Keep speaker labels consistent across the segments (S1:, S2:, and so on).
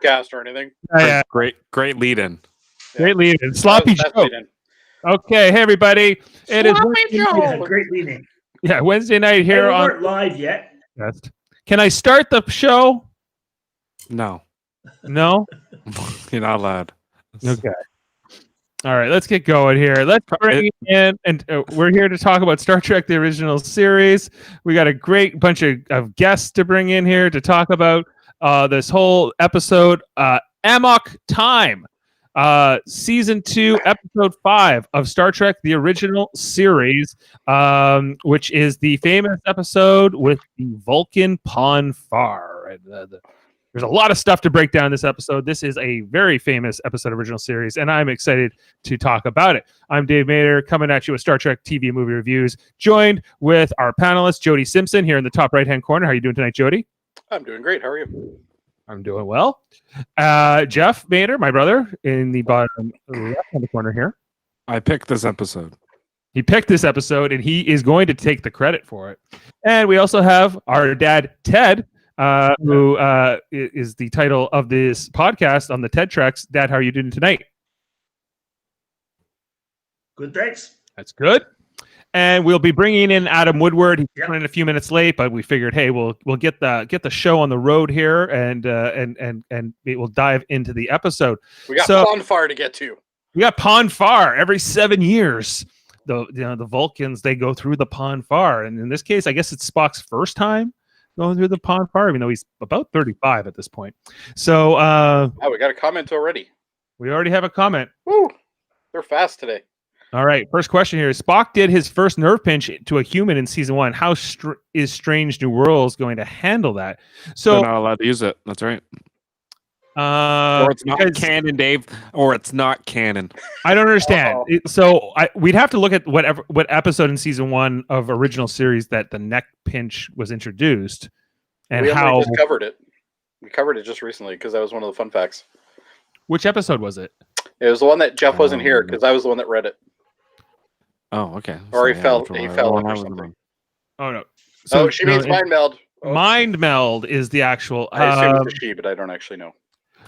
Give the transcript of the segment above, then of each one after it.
S1: cast or anything.
S2: Yeah.
S3: Great lead-in.
S2: Great lead-in. Sloppy
S1: Best
S2: show.
S1: lead-in.
S2: Okay, hey everybody. It is
S4: Great leading.
S2: Yeah, Wednesday night here
S4: we
S2: on
S4: weren't live yet.
S2: Can I start the show?
S3: No.
S2: No?
S3: You're not allowed.
S2: Okay. All right, let's get going here. Let's bring in, and we're here to talk about Star Trek: The Original Series. We got a great bunch of guests to bring in here to talk about this whole episode, Amok Time, Season 2, Episode 5 of Star Trek: The Original Series, which is the famous episode with the Vulcan Ponfar. There's a lot of stuff to break down in this episode. This is a very famous episode of Original Series, and I'm excited to talk about it. I'm Dave Mader, coming at you with Star Trek TV and movie reviews, joined with our panelist, Jody Simpson, here in the top right-hand corner. How are you doing tonight, Jody?
S1: I'm doing great. How are you?
S2: I'm doing well. Jeff Mader, my brother, in the bottom left-hand corner here.
S3: I picked this episode.
S2: He picked this episode, and he is going to take the credit for it. And we also have our dad, Ted, who is the title of this podcast on the TED Treks. Dad, how are you doing tonight?
S4: Good, thanks.
S2: That's good. And we'll be bringing in Adam Woodward. He's running a few minutes late, but we figured, hey, we'll get the show on the road here, and we'll dive into the episode.
S1: We got Ponfar to get to.
S2: We got Ponfar every 7 years. The Vulcans, they go through the Ponfar, and in this case, I guess it's Spock's first time going through the Ponfar, even though he's about 35 at this point. So,
S1: we got a comment already.
S2: We already have a comment.
S1: Woo! They're fast today.
S2: All right, first question here. Spock did his first nerve pinch to a human in season 1. How is Strange New Worlds going to handle that? So
S3: they're not allowed to use it. That's right. Or it's not canon, Dave. Or it's not canon.
S2: I don't understand. We'd have to look at what episode in season 1 of original series that the neck pinch was introduced, and how
S1: just covered it. We covered it just recently because that was one of the fun facts.
S2: Which episode was it?
S1: It was the one that Jeff wasn't here because I was the one that read it.
S3: Oh, okay.
S1: Or he fell or something.
S2: Oh no.
S1: She means mind meld.
S2: Mind meld is the actual.
S1: I assume it's a she, but I don't actually know.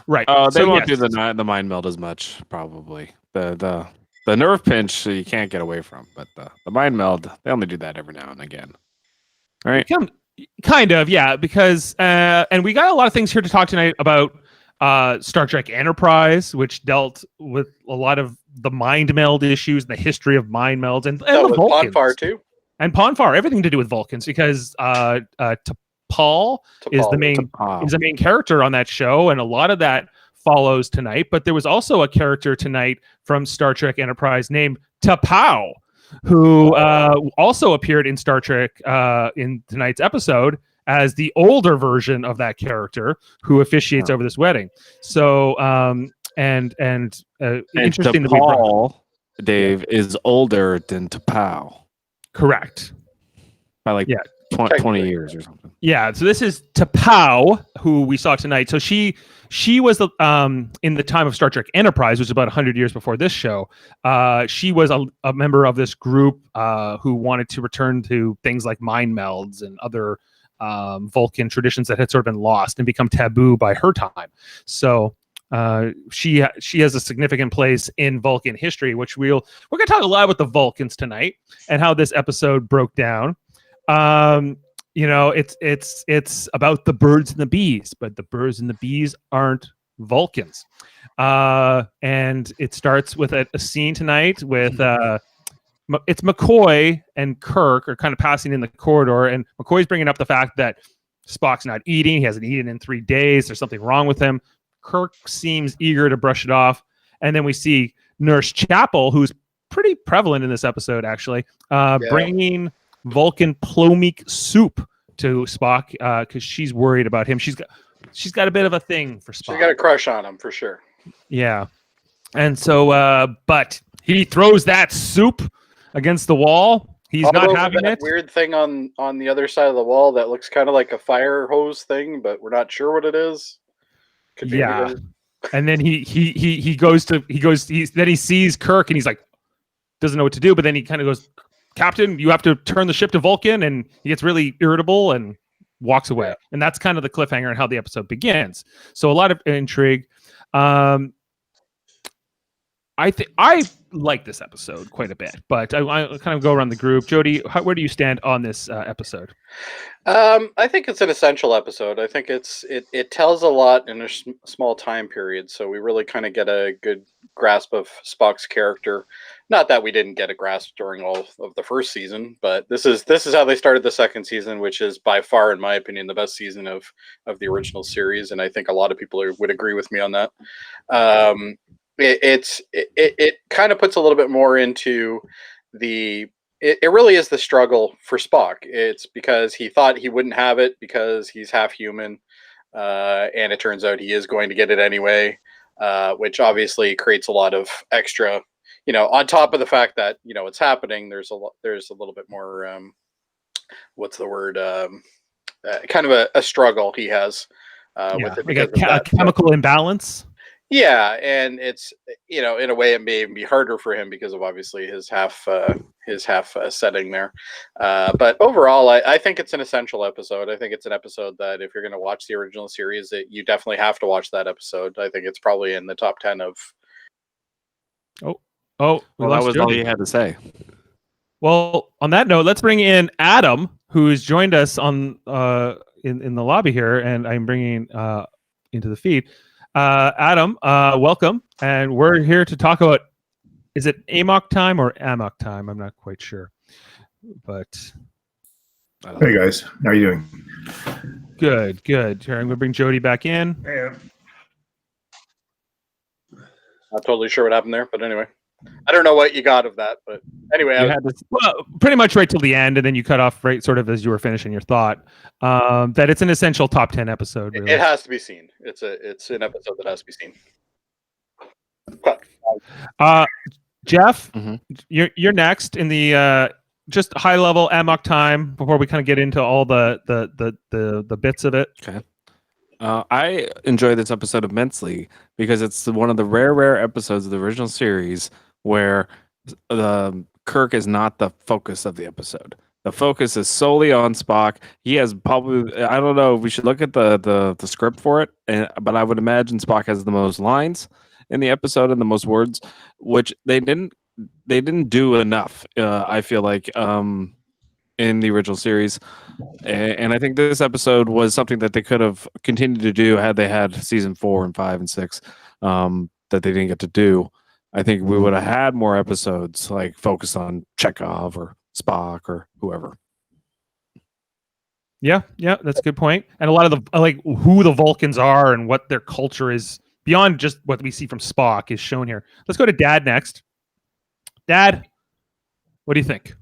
S2: Right.
S3: They won't do the mind meld as much, probably. The nerve pinch you can't get away from, but the mind meld, they only do that every now and again. All right.
S2: Kind of, yeah, because and we got a lot of things here to talk tonight about Star Trek Enterprise, which dealt with a lot of the mind meld issues, the history of mind melds, and the Vulcans.
S1: Ponfar too.
S2: And Ponfar, everything to do with Vulcans, because T'Pol is the main character on that show, and a lot of that follows tonight. But there was also a character tonight from Star Trek Enterprise named T'Pau, who also appeared in Star Trek in tonight's episode as the older version of that character who officiates over this wedding. So, interesting that
S3: T'Pol, Dave, is older than T'Pau.
S2: Correct.
S3: By 20 years or something.
S2: Yeah, so this is T'Pau, who we saw tonight. So she was in the time of Star Trek Enterprise, which was about 100 years before this show. She was a member of this group who wanted to return to things like mind melds and other Vulcan traditions that had sort of been lost and become taboo by her time. So she has a significant place in Vulcan history, which we're going to talk a lot about the Vulcans tonight and how this episode broke down. It's about the birds and the bees, but the birds and the bees aren't Vulcans. And it starts with a scene tonight with it's McCoy and Kirk are kind of passing in the corridor, and McCoy's bringing up the fact that Spock's not eating. He hasn't eaten in 3 days. There's something wrong with him. Kirk seems eager to brush it off. And then we see Nurse Chapel, who's pretty prevalent in this episode, actually, bringing Vulcan plomeek soup to Spock because she's worried about him. She's got a bit of a thing for Spock.
S1: She got a crush on him for sure.
S2: Yeah. And so, but he throws that soup against the wall. He's not having it.
S1: Weird thing on the other side of the wall that looks kind of like a fire hose thing, but we're not sure what it is.
S2: Yeah. And then he sees Kirk and he's like, doesn't know what to do, but then he kind of goes, Captain, you have to turn the ship to Vulcan, and he gets really irritable and walks away, and that's kind of the cliffhanger and how the episode begins. So a lot of intrigue. I like this episode quite a bit, but I kind of go around the group. Jody, where do you stand on this episode?
S1: I think it's an essential episode. I think it tells a lot in a small time period, so we really kind of get a good grasp of Spock's character. Not that we didn't get a grasp during all of the first season, but this is how they started the second season, which is by far, in my opinion, the best season of the original series, and I think a lot of people would agree with me on that. It kind of puts a little bit more into it really is the struggle for Spock. It's because he thought he wouldn't have it because he's half human, and it turns out he is going to get it anyway, which obviously creates a lot of extra, on top of the fact that, it's happening, there's a little bit more, what's the word, kind of a struggle he has with it.
S2: Like a chemical imbalance.
S1: Yeah, and it's in a way it may even be harder for him because of obviously his half setting there. But overall, I think it's an essential episode. I think it's an episode that if you're going to watch the original series, you definitely have to watch that episode. I think it's probably in the top 10 of.
S2: Well,
S3: that was all you had to say.
S2: Well, on that note, let's bring in Adam, who's joined us on in the lobby here, and I'm bringing into the feed. Adam, welcome, and we're here to talk about, is it Amok Time or Amok Time? I'm not quite sure, but
S5: hey guys, how are you doing?
S2: Good. Here, I'm gonna bring Jody back in.
S4: Yeah.
S1: Not totally sure what happened there, but anyway, I don't know what you got of that, but anyway,
S2: pretty much right till the end, and then you cut off right sort of as you were finishing your thought. That it's an essential top 10 episode. Really.
S1: It has to be seen. It's an episode that has to be seen.
S2: Jeff, you're next in the just high level Amok Time before we kind of get into all the bits of it.
S3: Okay. I enjoy this episode immensely because it's one of the rare episodes of the original series where Kirk is not the focus of the episode. The focus is solely on Spock. He has probably, I don't know, we should look at the script for it, but I would imagine Spock has the most lines in the episode and the most words, which they didn't do enough, I feel like, in the original series. And I think this episode was something that they could have continued to do had they had season 4 and 5 and 6 that they didn't get to do. I think we would have had more episodes like focused on Chekhov or Spock or whoever.
S2: Yeah, that's a good point. And a lot of the who the Vulcans are and what their culture is beyond just what we see from Spock is shown here. Let's go to Dad next. Dad, what do you think?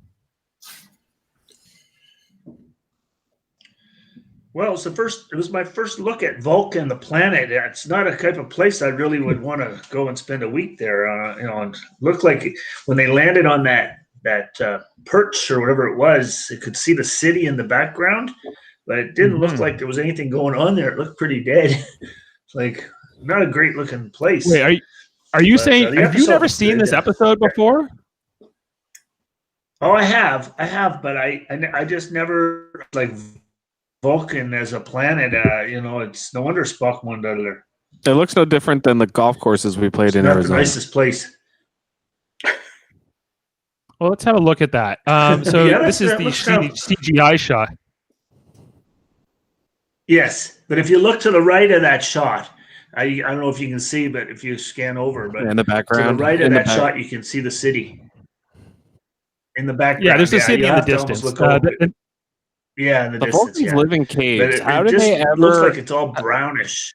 S4: Well, it was my first look at Vulcan, the planet. It's not a type of place I really would want to go and spend a week there. And looked like when they landed on that perch or whatever it was, you could see the city in the background, but it didn't look like there was anything going on there. It looked pretty dead. It's like not a great looking place.
S2: Wait, are you saying have you never seen this episode before?
S4: Oh, I have, but I just never like Vulcan as a planet. It's no wonder Spock won that.
S3: It looks no different than the golf courses we played in Arizona.
S4: The nicest place.
S2: Well, let's have a look at that. So this is the CGI shot.
S4: Yes, but if you look to the right of that shot, I don't know if you can see, but if you scan over, but
S3: in the background,
S4: to the right of that shot, you can see the city. In the background,
S2: yeah, there's a city in the distance.
S4: Yeah, in the distance.
S3: Vulcans live in caves.
S4: How did they ever? Looks like it's all brownish.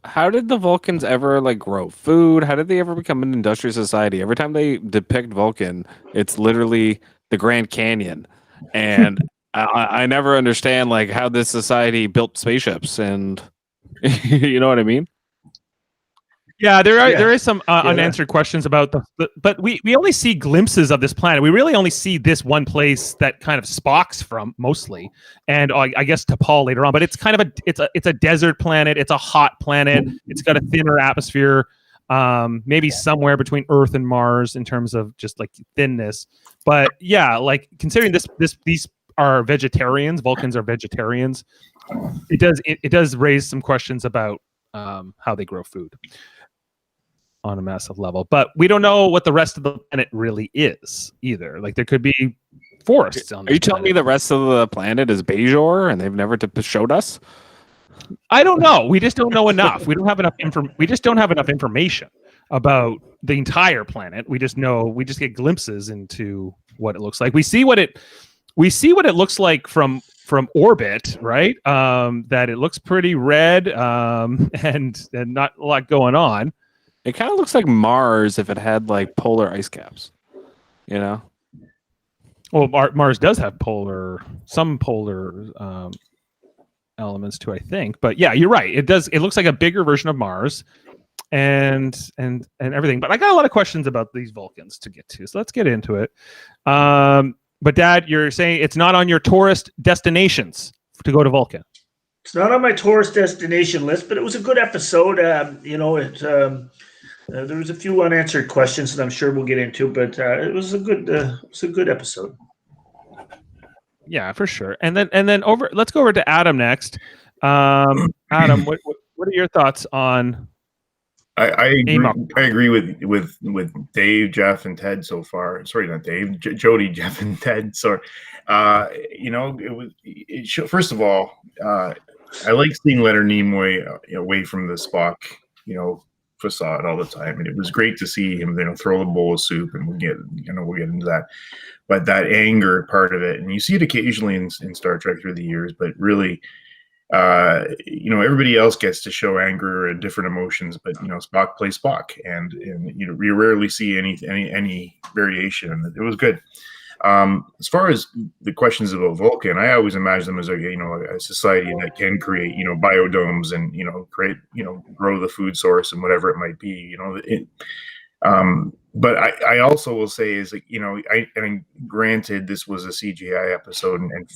S3: How did the Vulcans ever grow food? How did they ever become an industrial society? Every time they depict Vulcan, it's literally the Grand Canyon, and I never understand how this society built spaceships, and you know what I mean?
S2: Yeah, there is some unanswered questions about but we only see glimpses of this planet. We really only see this one place that kind of Spock's from mostly, and I guess T'Pol later on. But it's kind of it's a desert planet. It's a hot planet. It's got a thinner atmosphere, maybe somewhere between Earth and Mars in terms of just thinness. But yeah, considering these are vegetarians. Vulcans are vegetarians. It does raise some questions about how they grow food on a massive level. But we don't know what the rest of the planet really is either. Like there could be forests on.
S3: Are you telling me the rest of the planet is Bajor and they've never showed us?
S2: I don't know. We just don't know enough. We don't have enough We just don't have enough information about the entire planet. We just get glimpses into what it looks like. We see what it looks like from orbit, right? That it looks pretty red, and not a lot going on.
S3: It kind of looks like Mars if it had like polar ice caps, you know?
S2: Well, Mars does have some polar elements too, I think. But yeah, you're right. It does. It looks like a bigger version of Mars, and everything. But I got a lot of questions about these Vulcans to get to, so let's get into it. But Dad, you're saying it's not on your tourist destinations to go to Vulcan.
S4: It's not on my tourist destination list, but it was a good episode. There was a few unanswered questions that I'm sure we'll get into, but it was a good episode.
S2: Yeah, for sure. And then let's go over to Adam next. Adam, what are your thoughts on?
S5: I agree with Dave, Jeff, and Ted so far. Sorry, not Dave, Jody, Jeff, and Ted. Sorry. First of all, I like seeing Leonard Nimoy away from the Spock, facade all the time, and it was great to see him, throw a bowl of soup, and we'll get into that. But that anger part of it, and you see it occasionally in Star Trek through the years, but really, everybody else gets to show anger and different emotions, but Spock plays Spock, and you rarely see any variation, and it was good. As far as the questions about Vulcan, I always imagine them as a society that can create biodomes and create grow the food source and whatever it might be. But I also will say is granted this was a CGI episode and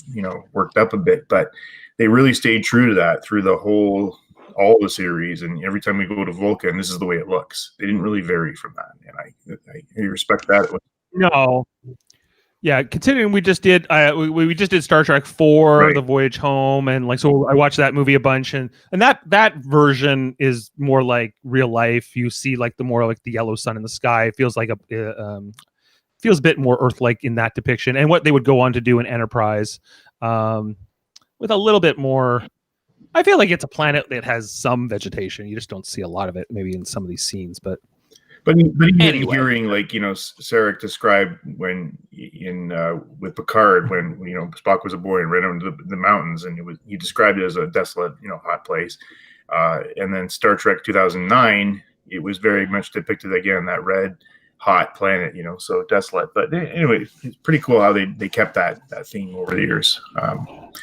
S5: worked up a bit, but they really stayed true to that through all the series, and every time we go to Vulcan, this is the way it looks. They didn't really vary from that, and I respect that.
S2: No. Yeah, considering we just did Star Trek 4, right. The Voyage Home, and so I watched that movie a bunch, and that version is more like real life. You see the yellow sun in the sky. It feels like feels a bit more Earth-like in that depiction, and what they would go on to do in Enterprise, with a little bit more. I feel like it's a planet that has some vegetation. You just don't see a lot of it, maybe in some of these scenes, but.
S5: But even hearing Sarek describe when with Picard when Spock was a boy and ran out into the mountains, and he described it as a desolate hot place, and then Star Trek 2009, it was very much depicted again, that red hot planet, so desolate. But anyway, it's pretty cool how they kept that theme over the years.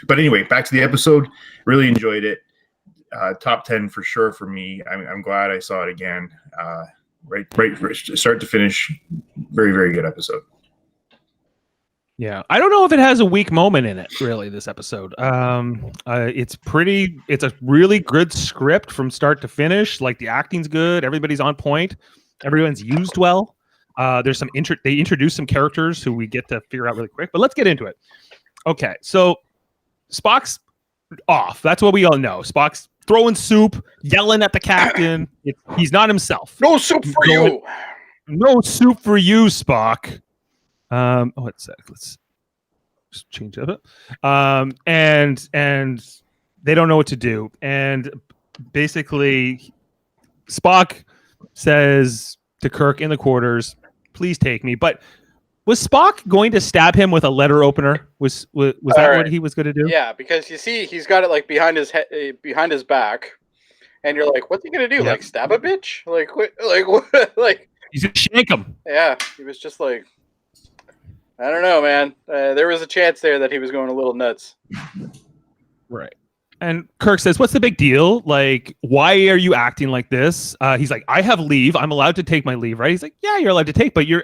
S5: But anyway, back to the episode. Really enjoyed it. Top 10 for sure for me. I'm glad I saw it again. Right, start to finish, very, very good episode.
S2: Yeah, I don't know if it has a weak moment in it. Really, this episode, it's a really good script from start to finish. Like the acting's good, everybody's on point, everyone's used well. There's some they introduce some characters who we get to figure out really quick. But let's get into it. Okay, so Spock's off. That's what we all know. Spock's throwing soup, yelling at the captain. He's not himself.
S1: No soup for you.
S2: No soup for you, Spock. One sec. Let's just change it up. And they don't know what to do. And basically, Spock says to Kirk in the quarters, "Please take me." But was Spock going to stab him with a letter opener? Was that right. What he was going to do?
S1: Yeah, because you see, he's got it behind his head, behind his back, and you're like, "What's he going to do? Yep. Stab a bitch? What?
S2: He's going to shank him."
S1: Yeah, he was just I don't know, man. There was a chance there that he was going a little nuts.
S2: Right. And Kirk says, "What's the big deal? Why are you acting like this?" He's like, "I have leave. I'm allowed to take my leave, right?" He's like, "Yeah, you're allowed to take, but you've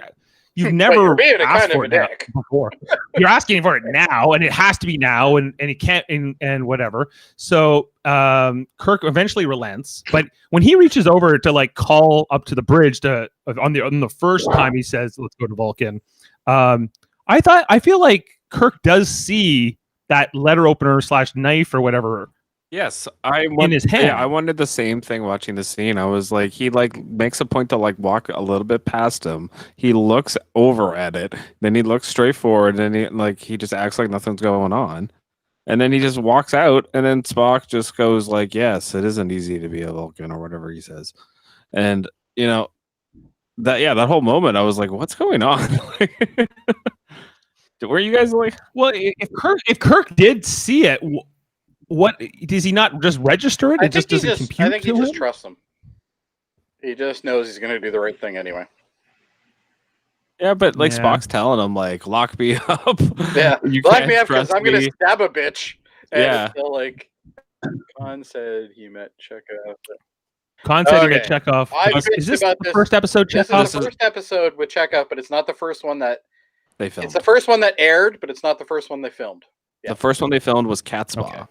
S2: never asked for it before. You're asking for it now, and it has to be now, and it can't, and whatever." So Kirk eventually relents, but when he reaches over to call up to the bridge on the first time he says, "Let's go to Vulcan," I feel like Kirk does see that letter opener / knife or whatever.
S3: Yes,
S2: in his hand.
S3: Yeah, I wondered the same thing watching the scene. I was like, he like makes a point to like walk a little bit past him. He looks over at it, then he looks straight forward, and he just acts like nothing's going on, and then he just walks out, and then Spock just goes like, "Yes, it isn't easy to be a Vulcan," or whatever he says, and that whole moment, I was like, "What's going on?" Were you guys like,
S2: well, if Kirk did see it? What does he not just register it? It just doesn't compute.
S1: I think he just trusts him. He just knows he's going to do the right thing anyway.
S3: Yeah, but Spock's telling him like, lock me up.
S1: Yeah,
S3: you
S1: lock me up because I'm going to stab a bitch. And
S3: yeah.
S1: Still like, Khan said he met Chekhov.
S2: Khan said he met Chekhov. Is this the first episode? Chekhov?
S1: This is the first episode with Chekhov, but it's not the first one that
S3: they filmed.
S1: It's the first one that aired, but it's not the first one they filmed. Yeah.
S3: The first one they filmed was Cat Spa.
S1: Okay.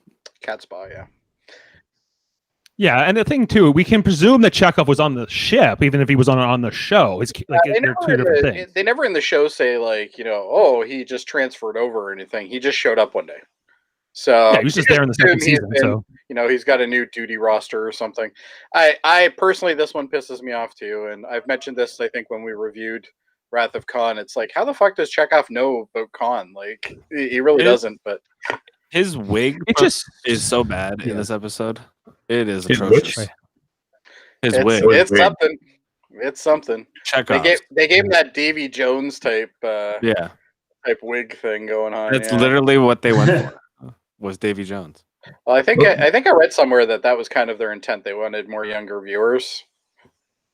S1: Cat Spa, yeah.
S2: Yeah, and the thing too, we can presume that Chekhov was on the ship, even if he was on the show. It's like they're two different things.
S1: They never in the show say like, oh, he just transferred over or anything. He just showed up one day. So
S2: yeah, he was just there in the second season. So
S1: he's got a new duty roster or something. I personally, this one pisses me off too, and I've mentioned this I think when we reviewed Wrath of Khan. It's like, how the fuck does Chekhov know about Khan? Like, he really doesn't. But
S3: his wig is so bad in this episode. It is atrocious. His wig.
S1: It's something. It's something.
S3: Chekhov.
S1: They gave him that Davy Jones type
S3: type
S1: wig thing going on.
S3: That's literally what they went for. Was Davy Jones.
S1: Well, I think I read somewhere that was kind of their intent. They wanted more younger viewers.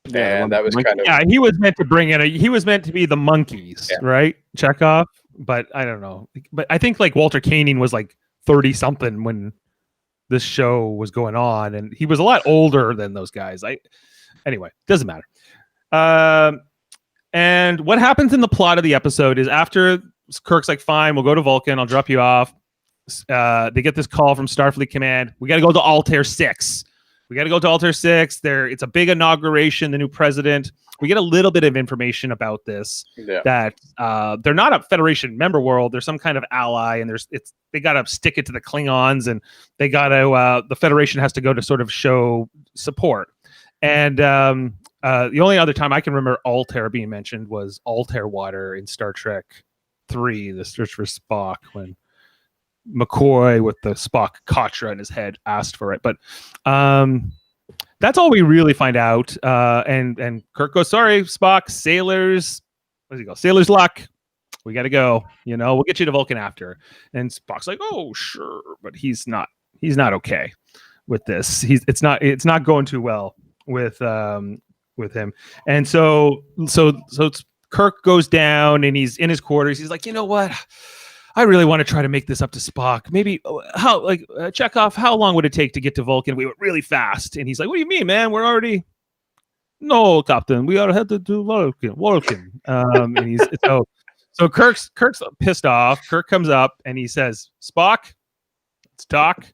S1: Yeah, and that was kind of
S2: he was meant to bring in he was meant to be the monkeys, right? Chekhov, but I don't know. But I think like Walter Caney was like 30 something when this show was going on, and he was a lot older than those guys. Anyway, doesn't matter. And what happens in the plot of the episode is after Kirk's like, fine, we'll go to Vulcan, I'll drop you off. They get this call from Starfleet Command. We got to go to Altair 6. It's a big inauguration, the new president. We get a little bit of information about this, that they're not a Federation member world. They're some kind of ally, and they got to stick it to the Klingons, and they got to the Federation has to go to sort of show support. And the only other time I can remember Altair being mentioned was Altair water in Star Trek 3, The Search for Spock, when McCoy with the Spock Katra in his head asked for it. But that's all we really find out. And Kirk goes, sorry, Spock, sailors luck. We got to go. We'll get you to Vulcan after. And Spock's like, oh, sure. But he's not okay with this. It's not going too well with him. And so Kirk goes down and he's in his quarters. He's like, you know what? I really want to try to make this up to Spock. Maybe Chekhov, how long would it take to get to Vulcan? We went really fast. And he's like, what do you mean, man? We're already... No, Captain, we are headed to Vulcan. And he's so Kirk's pissed off. Kirk comes up and he says, Spock, let's talk.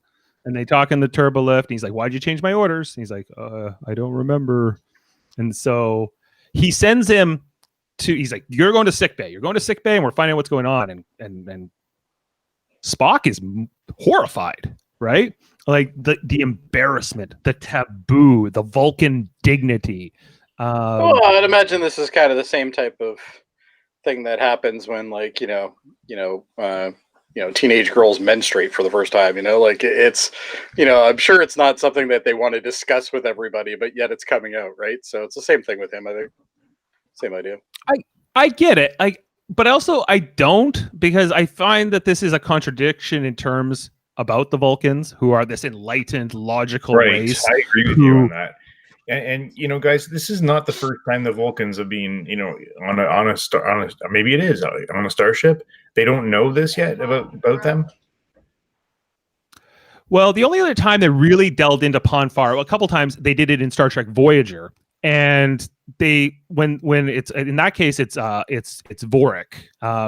S2: And they talk in the turbo lift. And he's like, why'd you change my orders? And he's like, I don't remember. And so he sends him he's like, you're going to sick bay, and we're finding out what's going on. And Spock is horrified, right? Like the embarrassment, the taboo, the Vulcan dignity.
S1: Well, I'd imagine this is kind of the same type of thing that happens when teenage girls menstruate for the first time, it's, I'm sure it's not something that they want to discuss with everybody, but yet it's coming out, right? So it's the same thing with him, I think. Same idea.
S2: I get it. But also I don't, because I find that this is a contradiction in terms about the Vulcans, who are this enlightened, logical race.
S5: I agree with you on that. And guys, this is not the first time the Vulcans have been, on a star, maybe it is on a starship. They don't know this yet about them.
S2: Well, the only other time they really delved into Ponfar, a couple times they did it in Star Trek Voyager. And when it's in that case, it's Vorik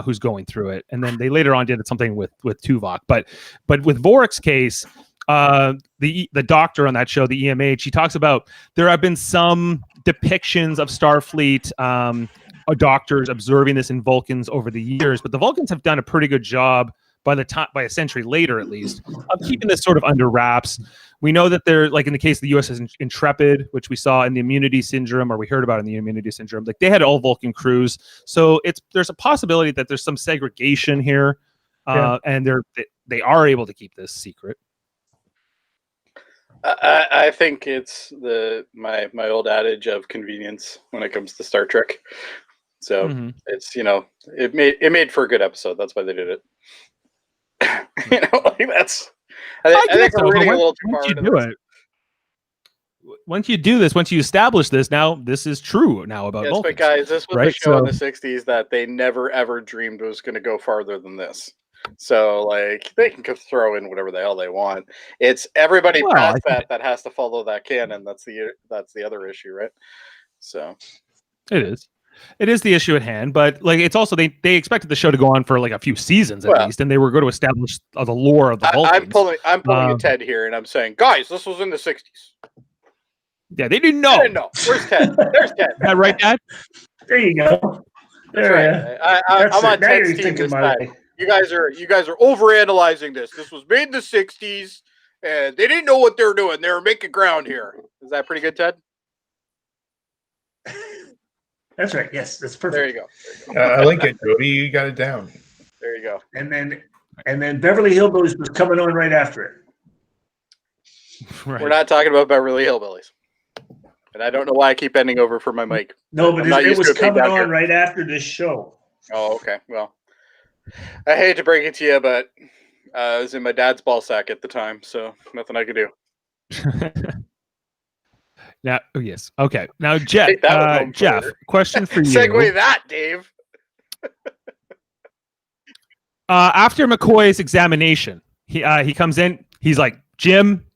S2: who's going through it, and then they later on did something with Tuvok. But with Vorik's case, the doctor on that show, the EMH, he talks about there have been some depictions of Starfleet doctors observing this in Vulcans over the years, but the Vulcans have done a pretty good job by a century later, at least, of keeping this sort of under wraps. We know that they're, like in the case of the USS Intrepid, which we saw in the Immunity Syndrome, or we heard about in the Immunity Syndrome, like they had all Vulcan crews. So there's a possibility that there's some segregation here, and they are able to keep this secret.
S1: I think it's my old adage of convenience when it comes to Star Trek. So it's it made for a good episode. That's why they did it. That's. I think we're reading a little too far into this.
S2: Once you do this, once you establish this, now this is true now about Vulcans.
S1: But guys, this was a show in the '60s that they never ever dreamed was going to go farther than this. So, like, they can throw in whatever the hell they want. It's everybody past that has to follow that canon. That's the other issue, right? So,
S2: it is the issue at hand. But like, it's also they expected the show to go on for like a few seasons at least, and they were going to establish the lore of the Vulcans.
S1: I'm pulling a Ted here, and I'm saying, guys, this was in the '60s.
S2: Yeah, they didn't know.
S1: I didn't know. Where's Ted? There's Ted.
S2: Is that right, Dad?
S4: There you go.
S1: That's right. I'm on Ted's team this time. You guys are overanalyzing this. This was made in the '60s, and they didn't know what they were doing. They were making ground here. Is that pretty good, Ted?
S4: That's right. Yes, that's perfect.
S1: There you go.
S5: I like it, Jody. You got it down.
S1: There you go.
S4: And then Beverly Hillbillies was coming on right after it.
S2: Right.
S1: We're not talking about Beverly Hillbillies, and I don't know why I keep bending over for my mic.
S4: No, but it was coming on right after this show.
S1: Oh, okay. Well, I hate to break it to you, but I was in my dad's ball sack at the time, so nothing I could do.
S2: Now, yes. Okay. Now, Jeff, question for you.
S1: Segue that, Dave.
S2: After McCoy's examination, he comes in. He's like, Jim,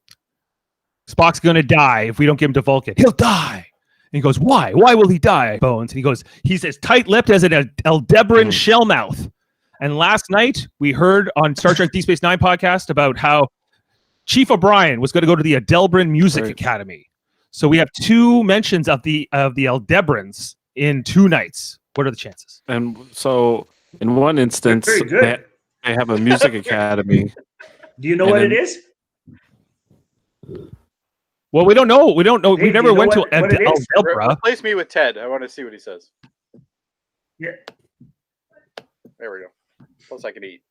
S2: Spock's going to die if we don't give him to Vulcan. He'll die. And he goes, why? Why will he die, Bones? And he goes, he's as tight-lipped as an Aldebaran shellmouth. And last night, we heard on Star Trek Deep Space Nine podcast about how Chief O'Brien was going to go to the Aldebaran Music Academy. So we have 2 mentions of the Aldebarans in 2 nights. What are the chances?
S3: And so, in one instance, they have a music academy.
S4: Do you know what it is?
S2: Well, we don't know. We don't know.
S4: Hey,
S2: we never went to Aldebra.
S1: Replace me with Ted. I want to see what he says.
S4: Yeah.
S1: There we go. Plus, I can eat.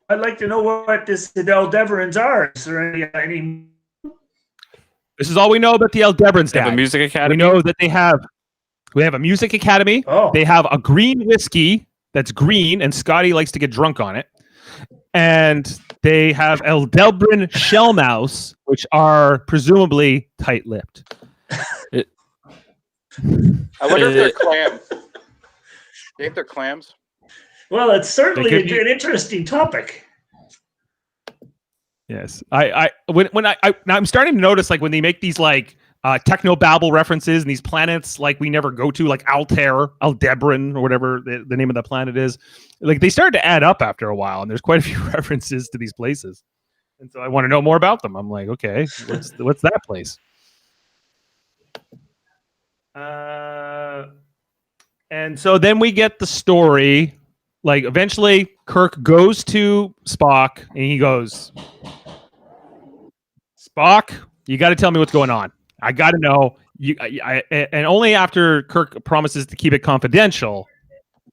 S4: I'd like to know what the Aldebarans are. Is there any?
S2: This is all we know about the Aldebarans.
S3: They have a music academy.
S2: We know that we have a music academy.
S4: Oh.
S2: They have a green whiskey that's green, and Scotty likes to get drunk on it. And they have Aldebaran shellmouths, which are presumably tight-lipped.
S1: I wonder if they're clams. Do you think they're clams?
S4: Well, it's certainly an interesting topic.
S2: Yes, I'm starting to notice, like, when they make these like techno-babble references and these planets like we never go to, like Altair, Aldebaran, or whatever the name of the planet is, like they started to add up after a while, and there's quite a few references to these places, and so I want to know more about them. I'm like, okay, what's that place? And so then we get the story. Like, eventually, Kirk goes to Spock, and he goes, Spock, you got to tell me what's going on. I got to know. And only after Kirk promises to keep it confidential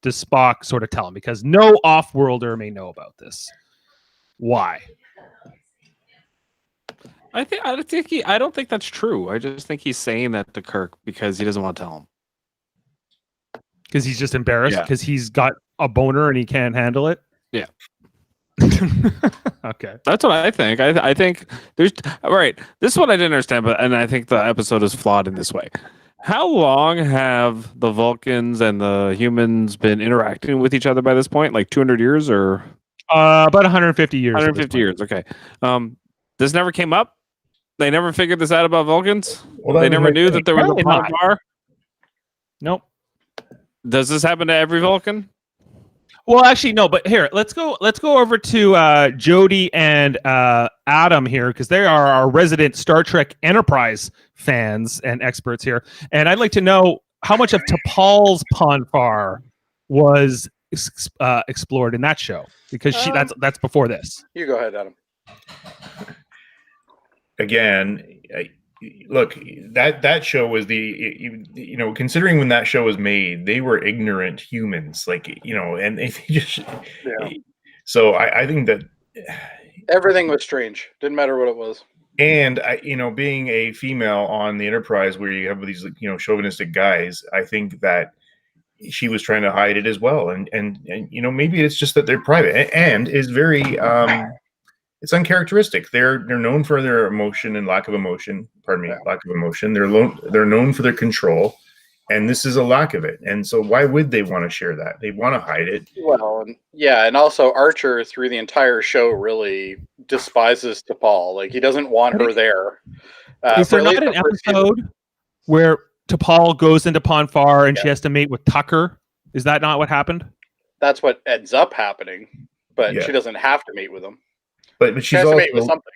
S2: does Spock sort of tell him, because no off-worlder may know about this. Why?
S3: I don't think that's true. I just think he's saying that to Kirk because he doesn't want to tell him.
S2: Because he's just embarrassed because he's got a boner and he can't handle it?
S3: Yeah.
S2: Okay.
S3: That's what I think. I think there's... All right. This is what I didn't understand, and I think the episode is flawed in this way. How long have the Vulcans and the humans been interacting with each other by this point? Like 200 years or...
S2: about 150 years.
S3: 150 years, okay. This never came up? They never figured this out about Vulcans? Well, they never knew that there was a pod bar? Nope. Does this happen to every Vulcan?
S2: Well, actually, no. But here, let's go over to Jody and Adam here, because they are our resident Star Trek Enterprise fans and experts here. And I'd like to know, how much of T'Pol's Ponfar was explored in that show? Because that's before this.
S1: You go ahead, Adam.
S5: Again, look, that show was considering when that show was made, they were ignorant humans, and they just.
S1: Yeah.
S5: So I think that
S1: everything was strange. Didn't matter what it was.
S5: And being a female on the Enterprise, where you have these chauvinistic guys, I think that she was trying to hide it as well. And maybe it's just that they're private and is very it's uncharacteristic. They're known for their emotion and lack of emotion. Pardon me, lack of emotion. They're known for their control, and this is a lack of it. And so, why would they want to share that? They want to hide it.
S1: Well, and also Archer through the entire show really despises T'Pol. Like, he doesn't want her there.
S2: Is there not an episode where T'Pol goes into Ponfar and she has to mate with Tucker? Is that not what happened?
S1: That's what ends up happening, but she doesn't have to mate with him.
S5: But
S1: she's also mate with something.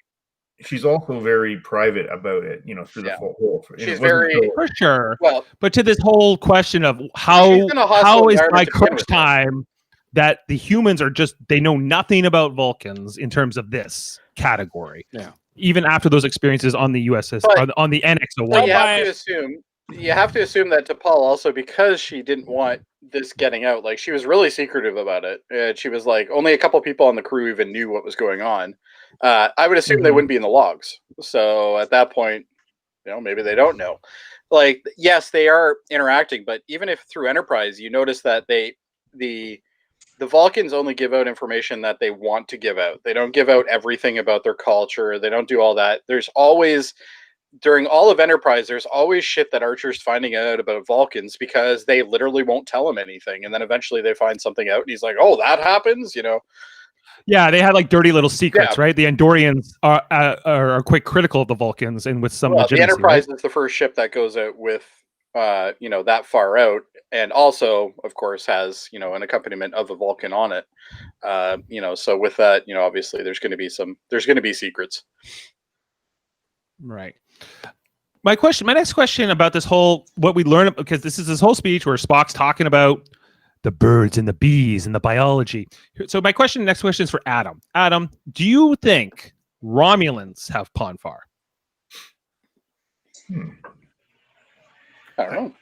S5: She's also very private about it, through the whole.
S1: She's very
S2: for sure.
S1: Well,
S2: but to this whole question of how is by crunch time that the humans are they know nothing about Vulcans in terms of this category.
S3: Yeah.
S2: Even after those experiences on the USS on the NX-01.
S1: But you have to assume that T'Pol also, because she didn't want this getting out, like, she was really secretive about it. And she was like, only a couple people on the crew even knew what was going on. I would assume they wouldn't be in the logs. So at that point, maybe they don't know. Like, yes, they are interacting, but even if through Enterprise, you notice that the Vulcans only give out information that they want to give out. They don't give out everything about their culture. They don't do all that. There's always, during all of Enterprise, there's always shit that Archer's finding out about Vulcans because they literally won't tell him anything. And then eventually they find something out and he's like, oh, that happens,
S2: Yeah, they had like dirty little secrets, right? The Andorians are quite critical of the Vulcans, and with some legitimacy.
S1: The Enterprise
S2: is
S1: the first ship that goes out with, that far out, and also, of course, has an accompaniment of a Vulcan on it. So with that, obviously, there's going to be secrets.
S2: Right. My next question about this whole what we learn, because this is this whole speech where Spock's talking about the birds and the bees and the biology. So my next question is for Adam. Adam, do you think Romulans have Ponfar?
S1: I don't know.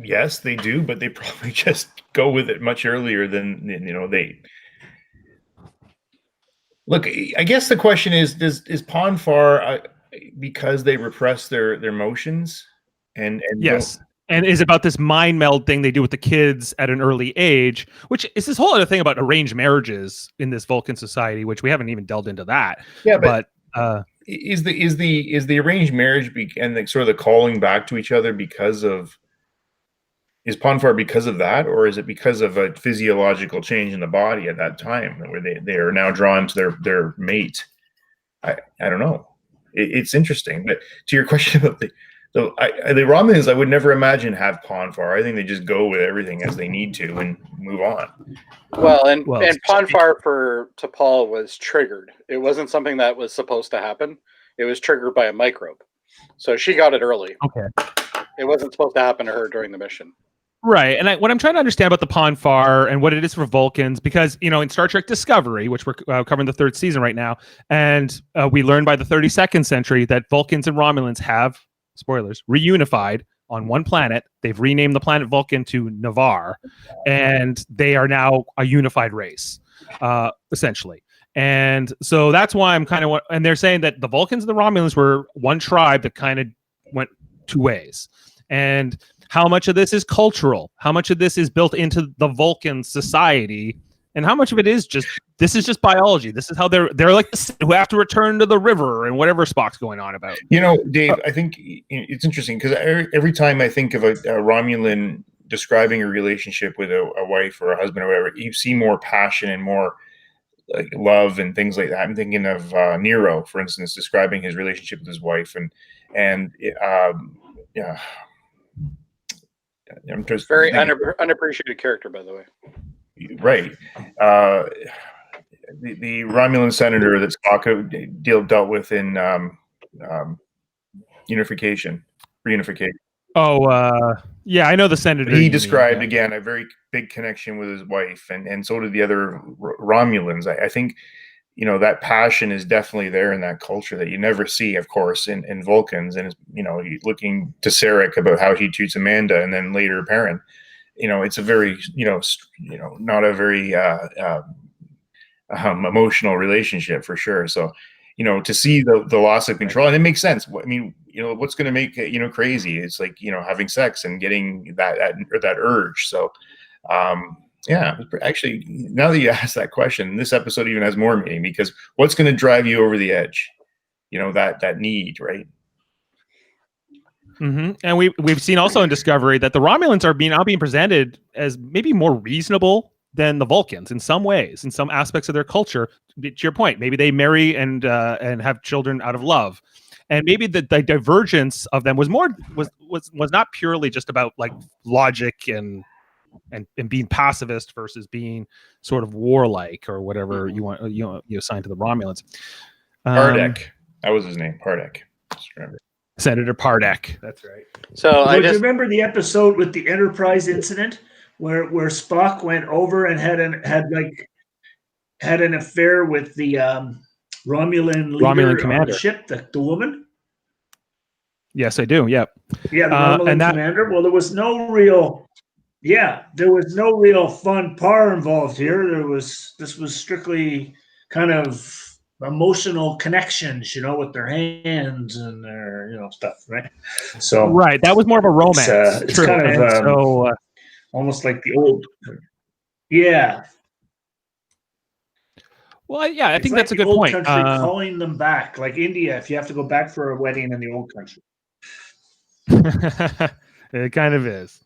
S5: Yes, they do, but they probably just go with it much earlier than they. Look, I guess the question is Ponfar because they repress their emotions and
S2: yes. And is about this mind meld thing they do with the kids at an early age, which is this whole other thing about arranged marriages in this Vulcan society, which we haven't even delved into that.
S5: Yeah, but is the arranged marriage and sort of the calling back to each other is Ponfar because of that, or is it because of a physiological change in the body at that time where they are now drawn to their mate? I don't know. It's interesting, but to your question about the Romulans, I would never imagine have Ponfar. I think they just go with everything as they need to and move on.
S1: And Ponfar for T'Pol was triggered. It wasn't something that was supposed to happen. It was triggered by a microbe. So she got it early.
S2: Okay.
S1: It wasn't supposed to happen to her during the mission.
S2: Right. And what I'm trying to understand about the Ponfar and what it is for Vulcans, because, in Star Trek Discovery, which we're covering the third season right now, and we learned by the 32nd century that Vulcans and Romulans have, spoilers, reunified on one planet. They've renamed the planet Vulcan to Navarre, and they are now a unified race, essentially. And so that's why I'm kind of, and they're saying that the Vulcans and the Romulans were one tribe that kind of went two ways. And how much of this is cultural? How much of this is built into the Vulcan society? And how much of it is just biology? This is how they're like who have to return to the river and whatever Spock's going on about.
S5: Dave, I think it's interesting because every time I think of a Romulan describing a relationship with a wife or a husband or whatever, you see more passion and more like love and things like that. I'm thinking of Nero, for instance, describing his relationship with his wife, and I'm just
S1: very unappreciated character, by the way.
S5: Right. The Romulan senator that Spock dealt with in reunification.
S2: Yeah, I know the senator.
S5: He
S2: you mean,
S5: described
S2: yeah.
S5: again a very big connection with his wife, and so did the other Romulans. I think that passion is definitely there in that culture that you never see, of course, in Vulcans. And he's looking to Sarek about how he treats Amanda, and then later Perrin. It's a very not a very emotional relationship for sure. So to see the loss of control, and it makes sense. I mean, what's going to make it crazy? It's like having sex and getting that urge. So yeah, actually, now that you asked that question, this episode even has more meaning, because what's going to drive you over the edge? That need, right?
S2: Mm-hmm. And we've seen also in Discovery that the Romulans are now being presented as maybe more reasonable than the Vulcans in some ways, in some aspects of their culture. To your point, maybe they marry and have children out of love, and maybe the divergence of them was not purely just about like logic and being pacifist versus being sort of warlike or whatever you want you assign to the Romulans.
S5: Pardek, that was his name, Pardek. Just remember.
S2: Senator Pardek. That's right.
S1: So
S4: Do you remember the episode with the Enterprise incident where Spock went over and had an affair with the Romulan leader
S2: commander
S4: on the ship, the woman?
S2: Yes, I do. Yep.
S4: Yeah, the Romulan commander. Well, there was no real fun par involved here. This was strictly kind of emotional connections, with their hands and their, stuff, right? So
S2: right, that was more of a romance.
S4: It's kind of almost like the old, yeah.
S2: Well, yeah, I think
S4: like
S2: that's a good
S4: old
S2: point.
S4: Country calling them back, like India, if you have to go back for a wedding in the old country.
S2: It kind of is.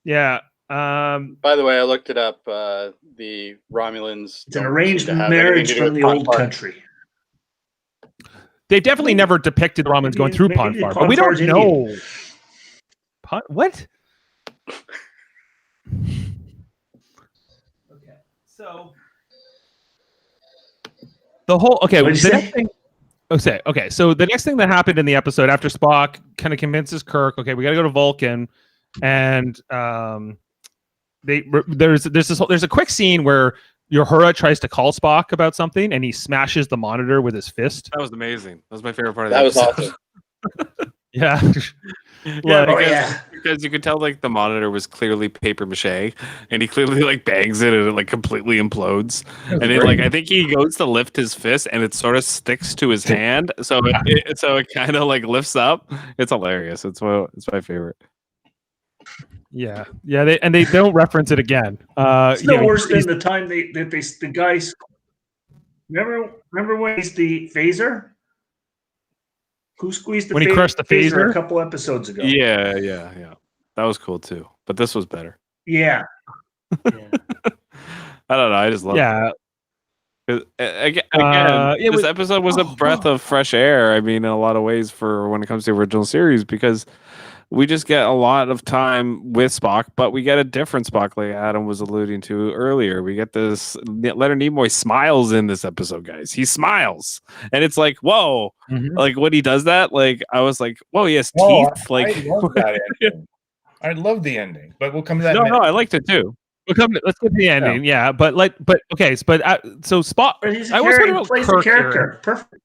S2: Yeah.
S1: By the way, I looked it up. The Romulans.
S4: It's an arranged marriage from the old country.
S2: They've definitely never depicted the Romulans going through Ponfar, but we don't know. What? Okay, so the whole okay. So the next thing that happened in the episode after Spock kind of convinces Kirk, okay, we got to go to Vulcan, and there's a quick scene where Uhura tries to call Spock about something, and he smashes the monitor with his fist.
S3: That was amazing. That was my favorite part of
S1: that
S3: the
S1: was
S3: episode.
S1: awesome.
S2: Yeah.
S3: Because you could tell like the monitor was clearly paper mache, and he clearly like bangs it and it like completely implodes. And it I think he goes to lift his fist and it sort of sticks to his hand, so it kind of like lifts up. It's hilarious. It's my favorite.
S2: Yeah. They don't reference it again.
S4: It's no worse than the time the guys. Remember when he's the phaser? Who squeezed the
S2: when he crushed the phaser
S4: a couple episodes ago?
S3: Yeah. That was cool too, but this was better.
S4: Yeah.
S3: I don't know. I just love it. Again, this episode was a breath of fresh air. I mean, in a lot of ways for when it comes to the original series, because we just get a lot of time with Spock, but we get a different Spock, like Adam was alluding to earlier. We get this Leonard Nimoy smiles in this episode, guys. He smiles, and it's like, whoa!
S2: Mm-hmm.
S3: Like when he does that, like I was like, whoa, he has teeth.
S5: I love that ending. I love the ending, but we'll come to that.
S2: No, I liked it too. Let's get to the ending. Yeah, but so Spock.
S4: But he's a character. Perfect.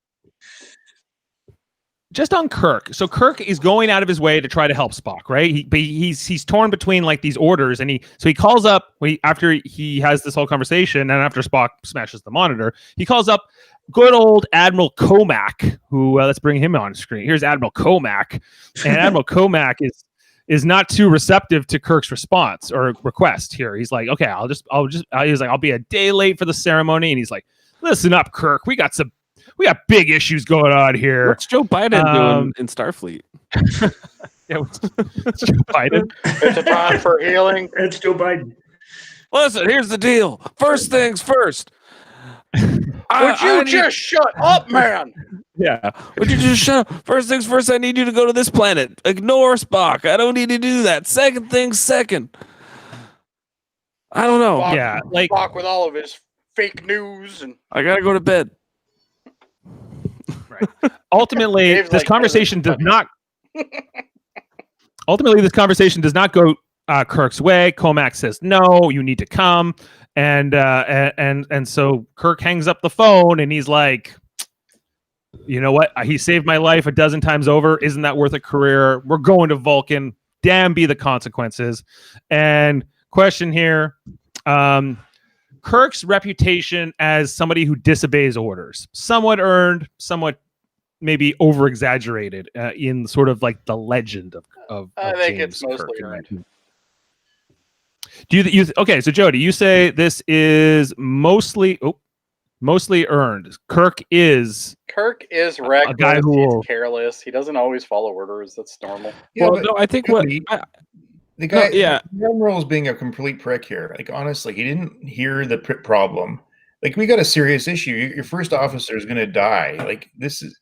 S2: Just on Kirk. So Kirk is going out of his way to try to help Spock, right? He's torn between like these orders, and he calls up after he has this whole conversation, and after Spock smashes the monitor, he calls up good old Admiral Comac, who let's bring him on screen. Here's Admiral Comac, and Admiral Comac is not too receptive to Kirk's response or request here. He's like, okay, I'll be a day late for the ceremony, and he's like, listen up, Kirk, we got big issues going on here.
S3: What's Joe Biden doing in Starfleet?
S2: What's Joe Biden?
S1: It's a time for healing.
S4: It's Joe Biden.
S3: Listen, here's the deal. First things first.
S1: Would you just shut up, man?
S3: Yeah. Would you just shut up? First things first, I need you to go to this planet. Ignore Spock. I don't need to do that. Second things second. I don't know.
S1: Spock with all of his fake news, and
S3: I gotta go to bed.
S2: Right. Ultimately, this conversation does not. ultimately, this conversation does not go Kirk's way. Comac says, "No, you need to come," and so Kirk hangs up the phone, and he's like, "You know what? He saved my life a dozen times over. Isn't that worth a career? We're going to Vulcan. Damn be the consequences." And question here, Kirk's reputation as somebody who disobeys orders, somewhat earned, somewhat maybe over exaggerated in sort of like the legend of
S1: I think
S2: James
S1: it's mostly
S2: Kirk.
S1: earned.
S2: Do you okay? So Jody, you say this is mostly earned. Kirk is
S1: reckless.
S2: a guy who will,
S1: He's careless. He doesn't always follow orders. That's normal.
S5: Yeah,
S3: Well, no, I think
S5: the guy,
S3: yeah.
S5: the Admiral is being a complete prick here. Like, honestly, he didn't hear the problem. Like, we got a serious issue. Your first officer is going to die. Like, this is,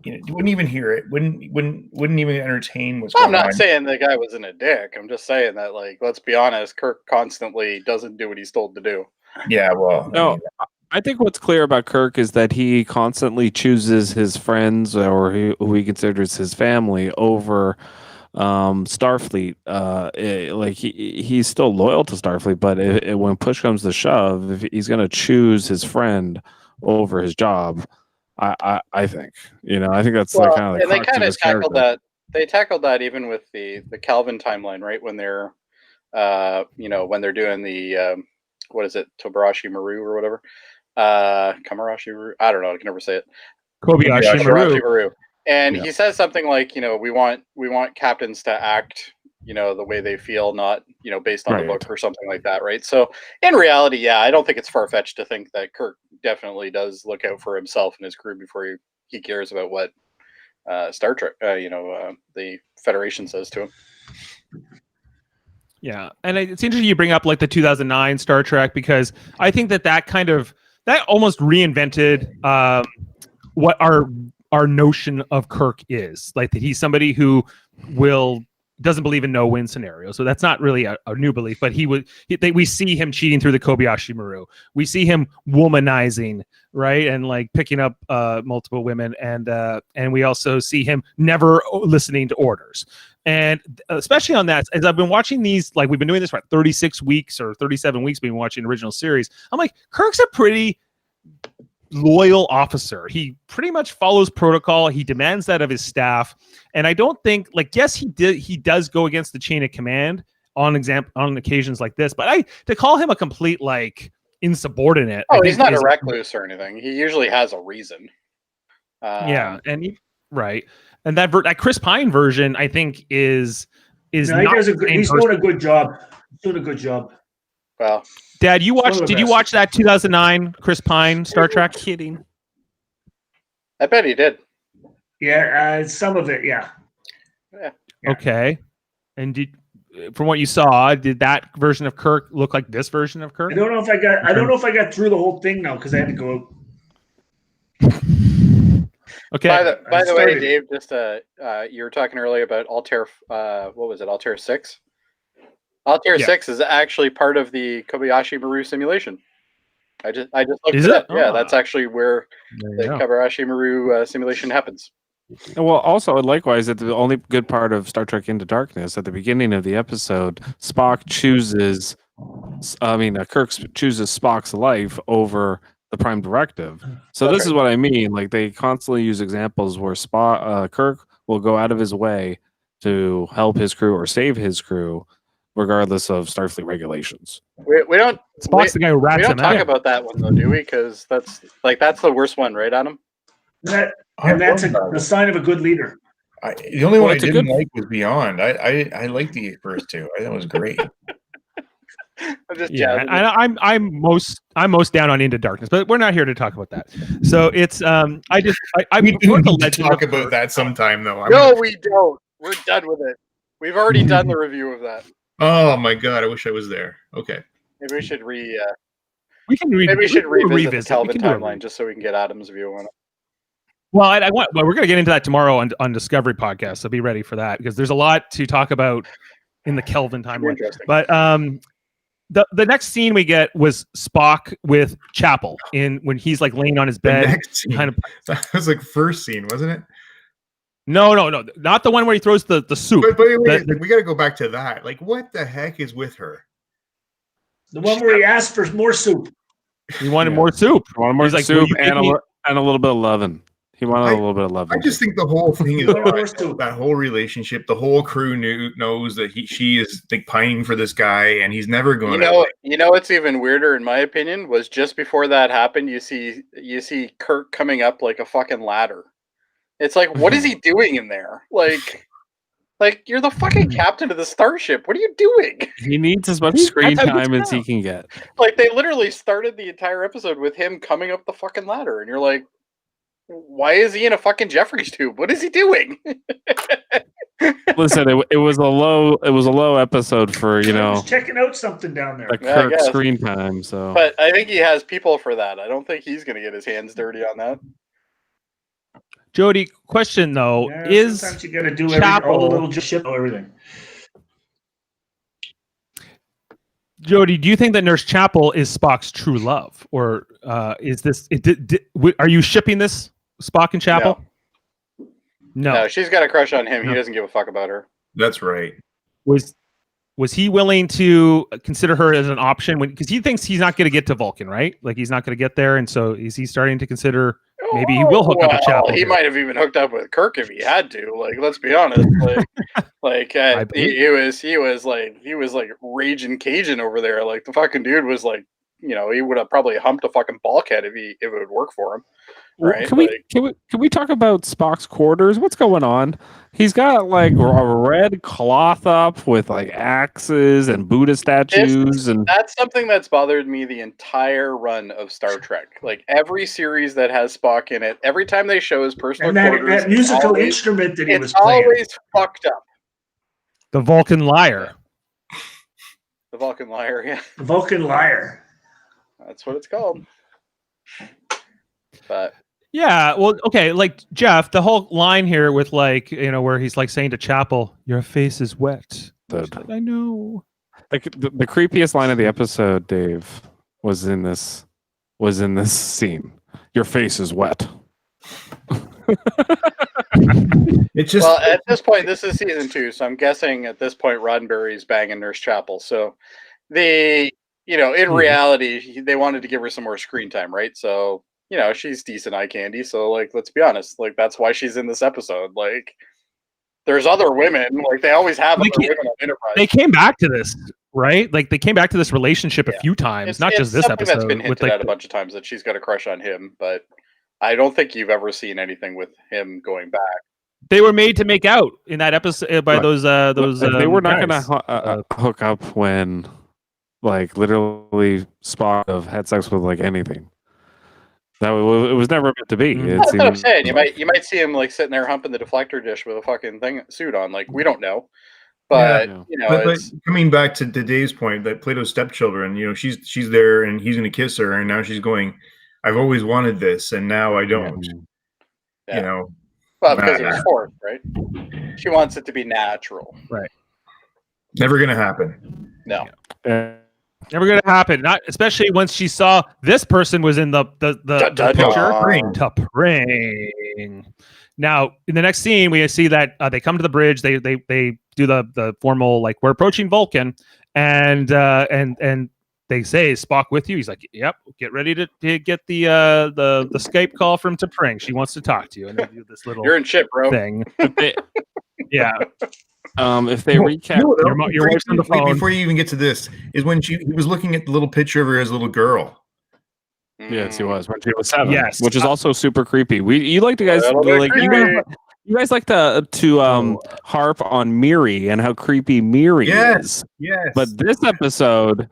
S5: you wouldn't even hear it. Wouldn't even entertain what's going on.
S1: I'm not saying the guy wasn't a dick. I'm just saying that, like, let's be honest, Kirk constantly doesn't do what he's told to do.
S5: Yeah, well,
S3: No, I think what's clear about Kirk is that he constantly chooses his friends or who he considers his family over Starfleet. Like he's still loyal to Starfleet, but when push comes to shove, if he's going to choose his friend over his job, I think I think that's like kind of the crux of his character.
S1: They tackled that even with the Calvin timeline, right? When they're when they're doing the what is it, Tobarashi Maru or whatever, Kamarashi Maru, I don't know, I can never say it.
S2: Kobayashi
S1: Maru. And he says something like, we want captains to act, the way they feel, not, based on the book or something like that, right? So in reality, yeah, I don't think it's far-fetched to think that Kirk definitely does look out for himself and his crew before he cares about what Star Trek, the Federation says to him.
S2: Yeah, and it's interesting you bring up like the 2009 Star Trek, because I think that almost reinvented what our notion of Kirk is, like that he's somebody who doesn't believe in no-win scenarios. So that's not really a new belief, but we see him cheating through the Kobayashi Maru. We see him womanizing, right, and like picking up multiple women, and we also see him never listening to orders. And especially on that, as I've been watching these, like we've been doing this for 36 weeks or 37 weeks, we've been watching the original series. I'm like, Kirk's a pretty loyal officer. He pretty much follows protocol. He demands that of his staff. And I don't think, like, yes, he does go against the chain of command on occasions like this, but to call him a complete like insubordinate.
S1: Oh, he's not a recluse or anything. He usually has a reason.
S2: Yeah, and right. And that Chris Pine version, I think, is
S4: he's doing a good job. He's doing a good job.
S1: Well,
S2: Dad, did you watch that 2009 Chris Pine Star Trek?
S3: Kidding.
S1: I bet he did.
S4: Yeah, some of it, yeah.
S2: Okay. And from what you saw, did that version of Kirk look like this version of Kirk?
S4: I don't know if I got through the whole thing now because I had to go.
S2: Okay.
S1: By the way, Dave, just you were talking earlier about Altair. What was it? Altair 6. Altair 6 is actually part of the Kobayashi Maru simulation. I just looked
S2: is
S1: it
S2: it?
S1: up. Yeah, that's actually where the Kobayashi Maru simulation happens.
S3: Well, also, likewise, at the only good part of Star Trek Into Darkness, at the beginning of the episode, Kirk chooses Spock's life over the Prime Directive. So this is what I mean. Like, they constantly use examples where Kirk will go out of his way to help his crew or save his crew, regardless of Starfleet regulations.
S1: We don't.
S2: Spock's the guy who rats him out.
S1: We don't talk about that one though, do we? Because that's the worst one, right, Adam?
S4: That's a sign of a good leader.
S5: The only one I didn't like was Beyond. I liked the first two. I thought it was great.
S2: I'm most down on Into Darkness, but we're not here to talk about that. So it's
S5: we do need to talk about that sometime though.
S1: No, we don't. We're done with it. We've already done the review of that.
S5: Oh my god! I wish I was there. Okay.
S1: Maybe we should revisit
S2: revisit
S1: the Calvin timeline just so we can get Adam's view on it.
S2: Well, we're going to get into that tomorrow on Discovery Podcast, so be ready for that because there's a lot to talk about in the Kelvin timeline. But the next scene we get was Spock with Chapel when he's like laying on his bed.
S5: That was like first scene, wasn't it?
S2: No, not the one where he throws the soup.
S5: But wait,
S2: The-
S5: we got to go back to that. Like, what the heck is with her?
S4: The one where he asked for more soup.
S2: He wanted more soup.
S3: One more
S2: He's like,
S3: soup
S2: "Will you
S3: and
S2: make me-"
S3: a little bit of loving. He wanted a little bit of loving.
S5: I just think the whole thing is
S4: One more soup.
S5: that whole relationship. The whole crew knows that she is like pining for this guy, and he's never going to.
S1: You know what's even weirder, in my opinion, was just before that happened. You see Kirk coming up like a fucking ladder. It's like, what is he doing in there? Like you're the fucking captain of the starship. What are you doing?
S3: He needs as much screen time as he can get.
S1: Like they literally started the entire episode with him coming up the fucking ladder, and you're like, why is he in a fucking Jeffries tube? What is he doing?
S3: Listen, it was a low episode for
S4: I was checking out something down there.
S3: the Kirk screen time. So,
S1: but I think he has people for that. I don't think he's going to get his hands dirty on that.
S2: Jody, question though,
S4: Yeah,
S2: is
S4: sometimes you got to do
S2: Chapel-
S4: all the little shit, everything.
S2: Jody, do you think that Nurse Chapel is Spock's true love, or is this? Are you shipping this Spock and Chapel? No.
S1: She's got a crush on him. He doesn't give a fuck about her.
S5: That's right.
S2: Was he willing to consider her as an option because he thinks he's not going to get to Vulcan, right? Like he's not going to get there, and so is he starting to consider maybe he will hook up with Chapel?
S1: He might have even hooked up with Kirk if he had to. Like, let's be honest. He was like raging Cajun over there. Like the fucking dude was like, he would have probably humped a fucking bulkhead if it would work for him. Right?
S3: Can we talk about Spock's quarters? What's going on? He's got like a red cloth up with like axes and Buddha statues, and
S1: that's something that's bothered me the entire run of Star Trek. Like every series that has Spock in it, every time they show his personal
S4: And
S1: quarters,
S4: that musical instrument that he was
S1: it's
S4: playing.
S1: always fucked up.
S2: The Vulcan Lyre.
S1: The Vulcan Lyre, yeah.
S4: The Vulcan Lyre.
S1: That's what it's called. But
S2: Yeah, well, okay, like Jeff, the whole line here with like, where he's like saying to Chapel, "Your face is wet." Like, I know.
S3: Like the creepiest line of the episode, Dave, was in this scene. Your face is wet.
S5: It's just
S1: at this point, this is season 2, so I'm guessing at this point Roddenberry's banging Nurse Chapel. So in reality, they wanted to give her some more screen time, right? So she's decent eye candy. So like, let's be honest, like that's why she's in this episode. Like, there's other women, like they always have other women on Enterprise.
S2: They came back to this, right? Like they came back to this relationship a few times,
S1: It's
S2: not just this
S1: something
S2: episode.
S1: that's been hinted at a bunch of times that she's got a crush on him, but I don't think you've ever seen anything with him going back.
S2: They were made to make out in that episode by those.
S3: They were not going
S2: guys.
S3: to hook up when, like, literally Spock had sex with like anything. It was never meant to be.
S2: Mhm.
S3: It
S1: That's what I'm
S3: seemed
S1: saying.
S3: like-
S1: You might see him like sitting there humping the deflector dish with a fucking suit on. Like, we don't know, but
S3: Yeah.
S5: But coming back to Dave's point, that Plato's stepchildren, she's there and he's going to kiss her, and now she's going, "I've always wanted this, and now I don't."
S1: Yeah. Well, because it was forced, right? She wants it to be natural.
S5: Never going to happen.
S1: No.
S2: Never gonna happen. Not especially once she saw this person was in the picture to pring. Now in the next scene, we see that they come to the bridge. They do the formal like we're approaching Vulcan, and they say, "Is Spock with you?" He's like, "Yep." Get ready to get the Skype call from T'Pring. She wants to talk to you, and they do this little
S1: You're in shit, bro.
S2: thing. Yeah.
S3: If they recap,
S2: your wife's on the phone.
S5: Before you even get to this, is when he was looking at the little picture of her as a little girl.
S3: yes, he was when she was 7.
S2: Yes.
S3: Which is also super creepy. You like to guys you guys like to harp on Miri and how creepy Miri is.
S5: Yes.
S3: But this episode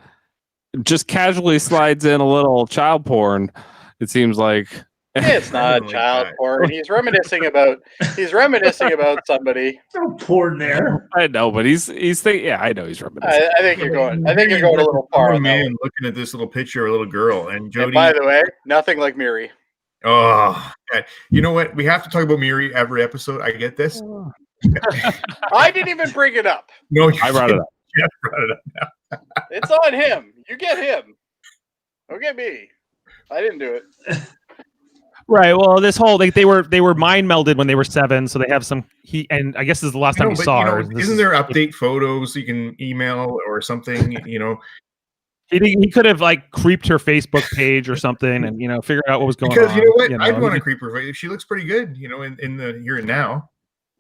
S3: just casually slides in a little child porn. It seems like
S1: It's not child porn. He's reminiscing about somebody.
S4: No porn there.
S3: I know, but he's thinking. Yeah, I know he's reminiscing.
S1: I think you're going a little far on that.
S5: Man looking at this little picture of a little girl, and Jody.
S1: And by the way, nothing like Miri.
S5: Oh, God. You know what? We have to talk about Miri every episode. I get this.
S1: I didn't even bring it up.
S5: No,
S3: I brought it up.
S5: Jeff brought it up.
S1: It's on him. You get him. Don't get me. I didn't do it.
S2: Right. Well, this whole they were mind melded when they were 7, so they have some heat. And I guess this is the last time we saw her.
S5: Isn't there update photos you can email or something?
S2: He could have like creeped her Facebook page or something, and figured out what was going on.
S5: Because you know what, I'd want to creep her. She looks pretty good, in the here and now.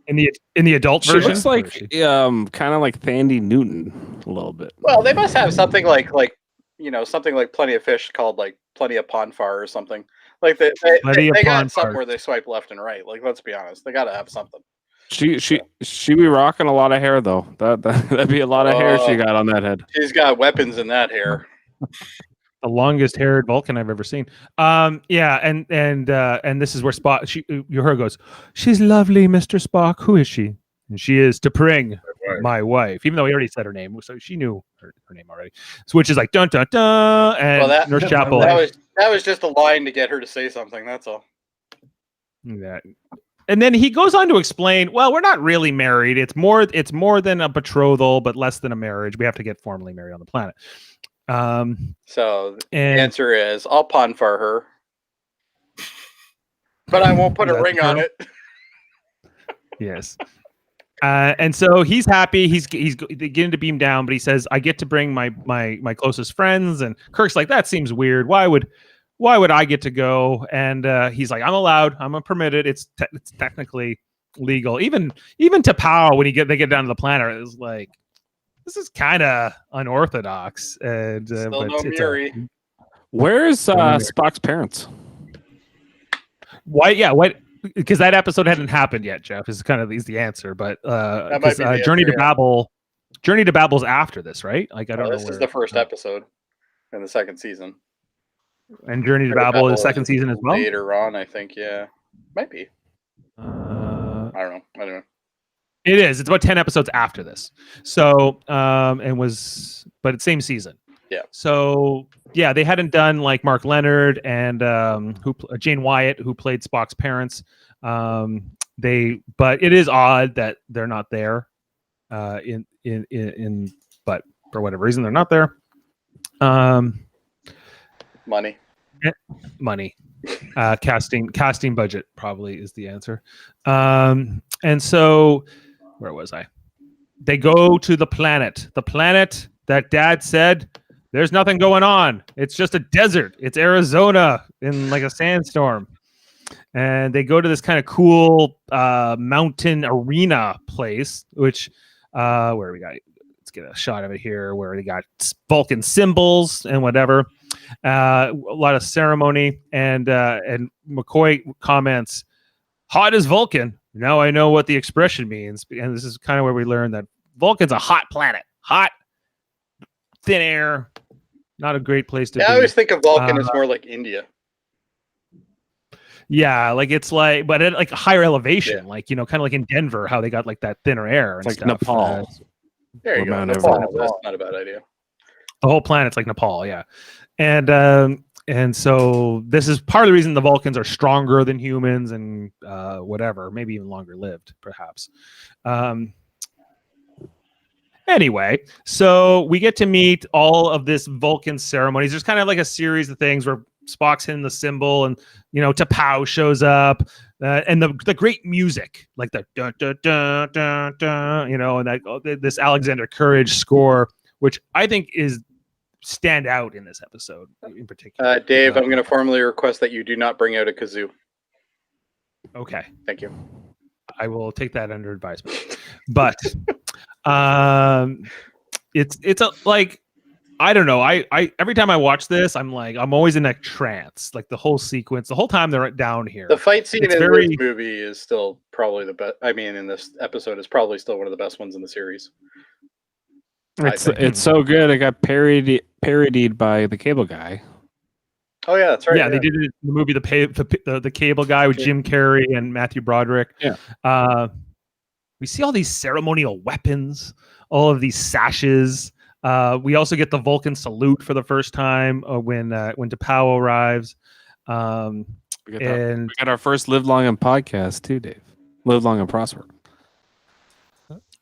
S2: In the adult
S3: She
S2: version,
S3: looks like kind of like Thandie Newton a little bit.
S1: Well, they must have something like something like Plenty of Fish called like Plenty of Ponfar or something. Like they got something where they swipe left and right. Like, let's be honest, they got to have something.
S3: She be rocking a lot of hair though. That'd be a lot of hair she got on that head.
S1: She's got weapons in that hair.
S2: The longest haired Vulcan I've ever seen. Yeah, and this is where Spock. Her goes. She's lovely, Mr. Spock. Who is she? And she is T'Pring, my wife. Even though he already said her name, so she knew her name already. So which is like dun dun dun. And Nurse Chapel.
S1: That was just a line to get her to say something. That's all.
S2: Yeah. And then he goes on to explain, well, we're not really married. It's more than a betrothal, but less than a marriage. We have to get formally married on the planet.
S1: So the answer is, I'll Ponfar her, but I won't put a ring on it.
S2: Yes. And so he's happy. He's getting to beam down, but he says, I get to bring my closest friends. And Kirk's like, that seems weird. Why would I get to go? And he's like, I'm allowed. I'm permitted. It's technically legal. Even to Pow, when they get down to the planet, is like, this is kind of unorthodox. And
S1: still no Muri.
S3: Where's Spock's parents?
S2: Why? Yeah. What? Because that episode hadn't happened yet, Jeff. Is the answer, but Journey to Babel's after this, right? Like I don't know.
S1: This is the first episode in the second season,
S2: and Journey to Babel is second season as well.
S1: Later on, I think, yeah, might be. I don't know.
S2: It is. It's about 10 episodes after this. So, but it's same season.
S1: Yeah.
S2: So, yeah, they hadn't done like Mark Leonard and Jane Wyatt, who played Spock's parents. But it is odd that they're not there. But for whatever reason, they're not there.
S1: Money.
S2: Casting budget probably is the answer. And so, where was I? They go to the planet that Dad said there's nothing going on. It's just a desert. It's Arizona in like a sandstorm. And they go to this kind of cool mountain arena place, which where we got, let's get a shot of it here, where they got Vulcan symbols and whatever. A lot of ceremony, and McCoy comments, hot as Vulcan. Now I know what the expression means. And this is kind of where we learn that Vulcan's a hot planet. Hot, thin air, not a great place to be.
S1: I always think of Vulcan as more like India.
S2: Yeah, like it's like, but at like a higher elevation, like, kind of like in Denver, how they got like that thinner air. And
S3: it's like
S2: stuff.
S3: Nepal.
S1: There you go. Nepal. That's not a bad idea.
S2: The whole planet's like Nepal, yeah. And so this is part of the reason the Vulcans are stronger than humans and whatever, maybe even longer lived, perhaps. Anyway, so we get to meet all of this Vulcan ceremonies. There's kind of like a series of things where Spock's hitting the symbol, and T'Pau shows up, and the great music, like the dun dun dun dun dun, and that this Alexander Courage score, which I think is stand out in this episode in particular.
S1: Dave, I'm going to formally request that you do not bring out a kazoo.
S2: Okay,
S1: thank you.
S2: I will take that under advisement. But it's a, like, I don't know. I every time I watch this, I'm always in a trance. Like the whole sequence, the whole time they're down here.
S1: The fight scene in this movie is still probably the best. I mean, in this episode is probably still one of the best ones in the series.
S3: It's so good. It got parodied by the Cable Guy.
S1: Oh yeah, that's right.
S2: Yeah, they did it in the movie the Cable Guy with Jim Carrey and Matthew Broderick.
S3: Yeah.
S2: We see all these ceremonial weapons, all of these sashes. We also get the Vulcan salute for the first time when T'Pau arrives.
S3: We got our first Live Long and podcast too, Dave. Live Long and Prosper.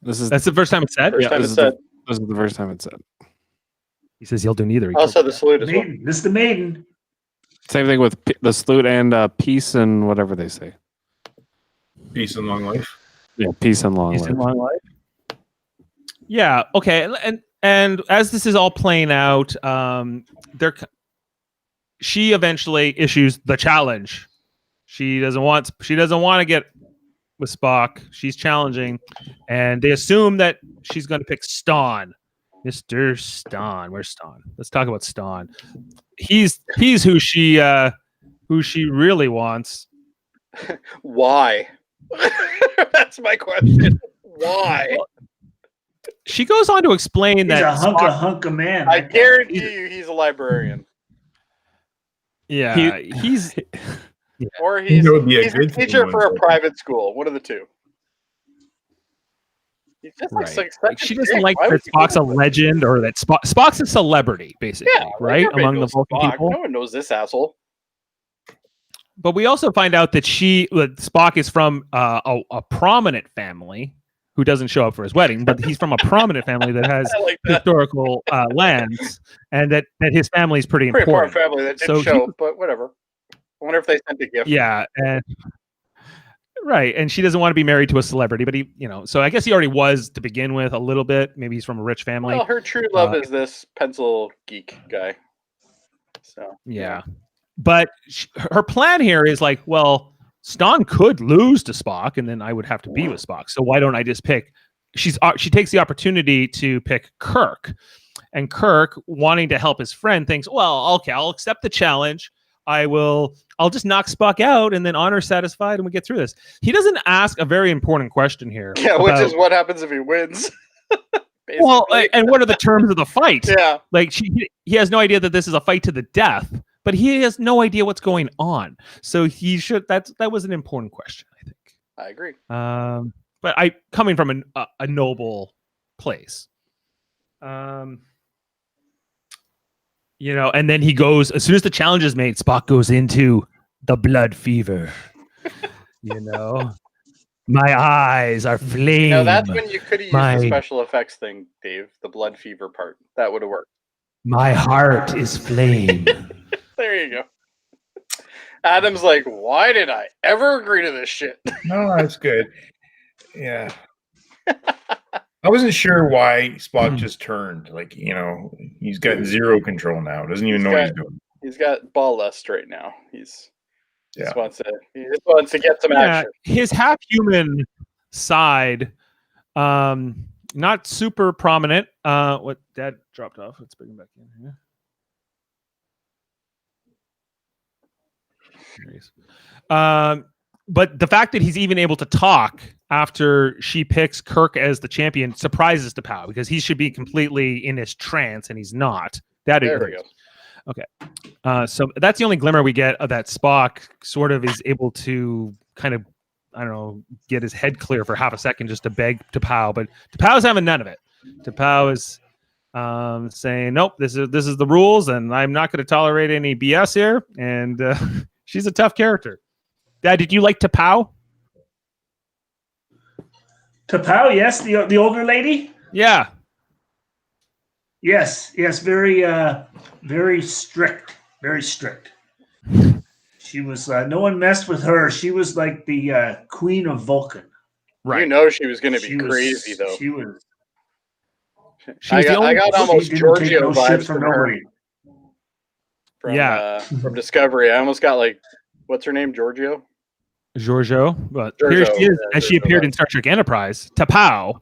S2: That's the first time it's said?
S3: This is the first time it's said.
S2: He says he'll do neither.
S1: Also, the salute as well.
S4: This is the maiden.
S3: Same thing with the salute and peace and whatever they say.
S5: Peace and long life.
S3: Yeah, peace and long
S2: Peace
S3: life.
S2: and long life. Yeah. Okay. And as this is all playing out, she eventually issues the challenge. She doesn't want to get with Spock. She's challenging, and they assume that she's going to pick Ston. Mr. Ston. Where's Ston? Let's talk about Ston. He's who she really wants.
S1: Why? That's my question. Why?
S2: She goes on to explain
S4: He's
S2: that
S4: a hunk of man.
S1: I guarantee you he's a librarian.
S2: Yeah, he's
S1: Or he's
S5: That would be a
S1: a
S5: good thing,
S1: teacher for a
S5: wouldn't it?
S1: private school. One of the two. He just looks
S2: right.
S1: like such a
S2: She doesn't
S1: dick.
S2: like
S1: Why
S2: that
S1: would you
S2: Spock's a
S1: do that?
S2: legend or that Spock's a celebrity, basically,
S1: Yeah,
S2: right?
S1: everybody
S2: Among the
S1: knows
S2: Vulcan
S1: Spock.
S2: people.
S1: No one knows this asshole.
S2: But we also find out that Spock is from a prominent family who doesn't show up for his wedding, but he's from a prominent family that has
S1: I like that.
S2: historical lands, and that his family is pretty
S1: Pretty poor
S2: important.
S1: family that didn't
S2: So
S1: show, but whatever. I wonder if they sent a gift.
S2: Yeah, and right, and she doesn't want to be married to a celebrity, but he, so I guess he already was to begin with a little bit. Maybe he's from a rich family.
S1: Well, her true love is this pencil geek guy. So
S2: Yeah. But her plan here is like, well, Ston could lose to Spock, and then I would have to be with Spock. So why don't I just pick? She takes the opportunity to pick Kirk, and Kirk, wanting to help his friend, thinks, well, okay, I'll accept the challenge. I'll just knock Spock out, and then honor satisfied, and we get through this. He doesn't ask a very important question here.
S1: yeah, which is what happens if he wins.
S2: well,
S1: basically.
S2: and what are the terms of the fight?
S1: Yeah.
S2: Like he has no idea that this is a fight to the death. But he has no idea what's going on, so he should. That was an important question, I think.
S1: I agree.
S2: But coming from a noble place, and then he goes as soon as the challenge is made. Spock goes into the blood fever. My eyes are flame.
S1: Now that's when you could have used the
S2: My-
S1: special effects thing, Dave. The blood fever part. That would have worked.
S2: My heart is flame.
S1: There you go. Adam's like, why did I ever agree to this shit?
S5: No, that's good. Yeah. I wasn't sure why Spock just turned. Like, he's got zero control now. Doesn't even know what he's doing.
S1: He's got ball lust right now. He just
S5: Yeah.
S1: wants to get some action.
S2: His half-human side, not super prominent. What Dad dropped off. Let's bring him back in here. But the fact that he's even able to talk after she picks Kirk as the champion surprises T'Pau, because he should be completely in his trance and he's not.
S1: There we go.
S2: Okay. So that's the only glimmer we get of that Spock sort of is able to kind of, I don't know, get his head clear for half a second just to beg T'Pau, but T'Pau's having none of it. T'Pau is saying, nope, this is the rules, and I'm not going to tolerate any BS here. And she's a tough character. Dad, did you like T'Pau?
S4: T'Pau, yes, the older lady.
S2: Yeah.
S4: Yes, very very strict, very strict. She was no one messed with her. She was like the queen of Vulcan.
S2: Right.
S1: You know she was going to be
S4: She was
S1: crazy, though.
S4: She was.
S1: I got almost
S4: she didn't take
S1: Giorgio
S4: no shit
S1: vibes
S4: from
S1: from her.
S4: nobody.
S1: From Discovery. I almost got like, what's her name? Giorgio?
S2: Giorgio, but
S1: Giorgio,
S2: here she is,
S1: yeah,
S2: as she
S1: Giorgio,
S2: appeared
S1: right.
S2: in Star Trek Enterprise, T'Pau.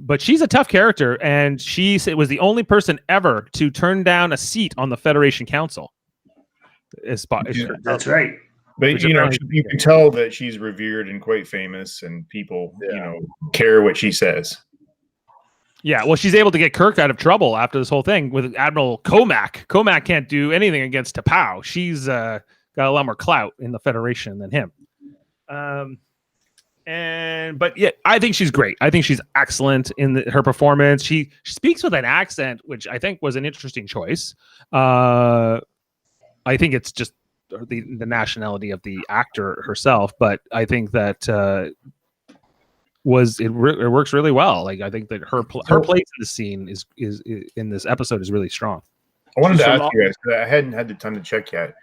S2: But she's a tough character, and she was the only person ever to turn down a seat on the Federation Council.
S4: That's right.
S5: But,
S2: Which
S5: you
S2: apparently-
S5: can tell that she's revered and quite famous, and people, care what she says.
S2: Yeah, well, she's able to get Kirk out of trouble after this whole thing with Admiral Comac. Comac can't do anything against T'Pau. She's got a lot more clout in the Federation than him. But yeah, I think she's great. I think she's excellent in her performance. She speaks with an accent, which I think was an interesting choice. I think it's just the nationality of the actor herself, but I think that it works really well. Like I think that her place in the scene is in this episode is really strong.
S5: I wanted
S3: She's
S5: to
S3: from
S5: ask you guys, 'cause I hadn't had the time to check yet,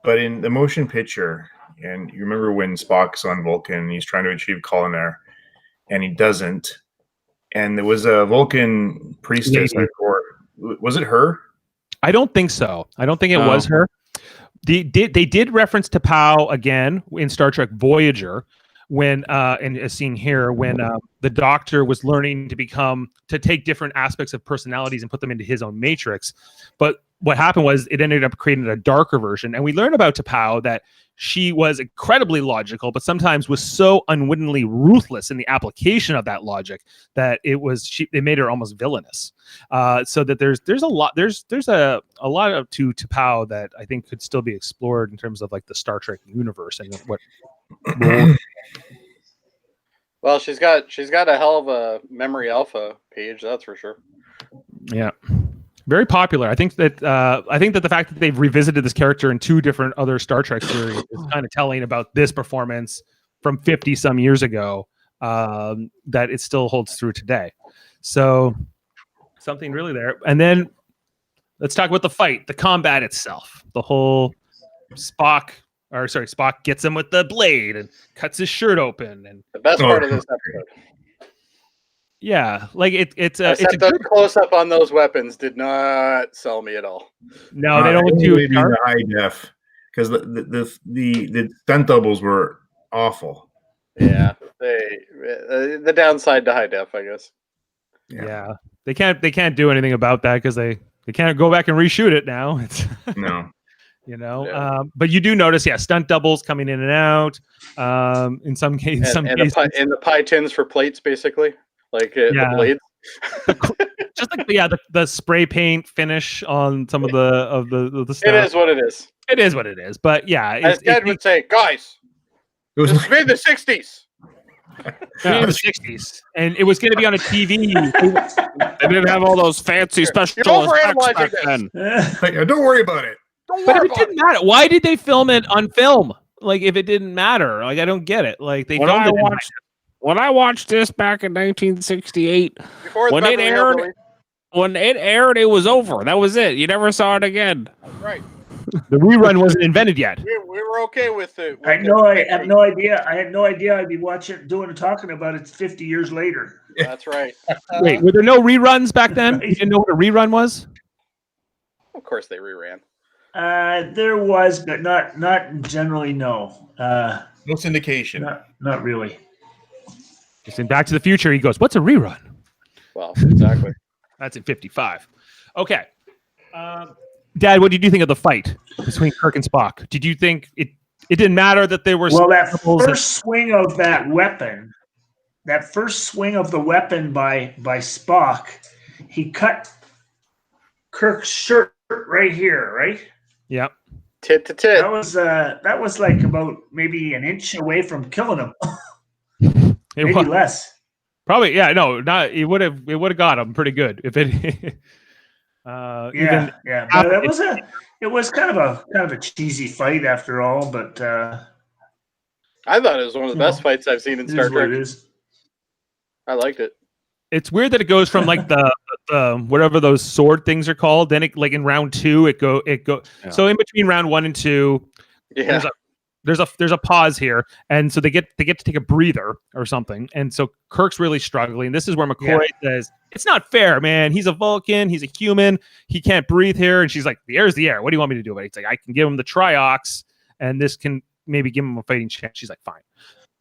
S5: but in the motion picture, and you remember when Spock's on Vulcan and he's trying to achieve Colinair, and he doesn't, and there was a Vulcan priestess,
S2: Lady.
S5: or was it her?
S2: I don't think so. I don't think it was her. They did reference to Pow again in Star Trek Voyager when in a scene here when the Doctor was learning to take different aspects of personalities and put them into his own matrix. But what happened was it ended up creating a darker version, and we learned about T'Pau that she was incredibly logical, but sometimes was so unwittingly ruthless in the application of that logic that it made her almost villainous. So that there's a lot of to T'Pau that I think could still be explored in terms of like the Star Trek universe and what.
S1: Well, she's got a hell of a memory alpha page, that's for sure.
S2: Yeah. Very popular. I think that the fact that they've revisited this character in 2 different other Star Trek series is kind of telling about this performance from 50 some years ago, that it still holds through today. So something really there. And then let's talk about the fight, the combat itself, the whole Spock gets him with the blade and cuts his shirt open. And
S1: the best part of this episode.
S2: Yeah, like it's a
S1: the close up on those weapons did not sell me at all.
S2: No, they don't look too
S5: maybe in the high def, because the stunt doubles were awful.
S1: Yeah, the downside to high def, I guess.
S2: Yeah. They can't do anything about that because they can't go back and reshoot it now. It's
S5: No.
S2: But you do notice, stunt doubles coming in and out. In some cases,
S1: and the pie tins for plates, basically. Like the blades,
S2: just like the spray paint finish on some of the stuff.
S1: It is what it is.
S2: It is what it is. But
S1: as Dad would say, guys, this was made in the '60s.
S2: In the '60s, and it was going to be on a TV.
S3: They didn't have all those fancy special effects back then.
S5: Don't worry about it.
S2: But if it didn't matter, why did they film it on film? Like, if it didn't matter, like I don't get it. Like they filmed it.
S3: When I watched this back in 1968, when it aired, it was over. That was it. You never saw it again.
S1: Right.
S2: The rerun wasn't invented yet.
S1: We were okay with it.
S4: I have no idea. I had no idea I'd be talking about it 50 years later.
S1: That's right.
S2: Wait, were there no reruns back then? You didn't know what a rerun was?
S1: Of course they reran.
S4: There was, but not generally. No.
S5: No syndication.
S4: Not really.
S2: Just in Back to the Future, he goes, "What's a rerun?"
S1: Well, exactly.
S2: That's in 55. Okay. Dad, what did you think of the fight between Kirk and Spock? Did you think it didn't matter that there were
S4: that first swing of that weapon, that first swing of the weapon by Spock, he cut Kirk's shirt right here, right?
S2: Yep.
S1: Tit to tit.
S4: That was like about maybe an inch away from killing him. Maybe less.
S2: Probably, yeah. No, not. It would have got him pretty good if it.
S4: But it was kind of a cheesy fight after all. But
S1: I thought it was one of the best fights I've seen in Star Trek.
S4: It is.
S1: I liked it.
S2: It's weird that it goes from like the whatever those sword things are called. Then it like in round 2 it go. Yeah. So in between round 1 and 2, there's a pause here, and so they get to take a breather or something, and so Kirk's really struggling. This is where McCoy says, "It's not fair, man. He's a Vulcan. He's a human. He can't breathe here." And she's like, "The air's the air. What do you want me to do?" But he's like, "I can give him the triox, and this can maybe give him a fighting chance." She's like, "Fine,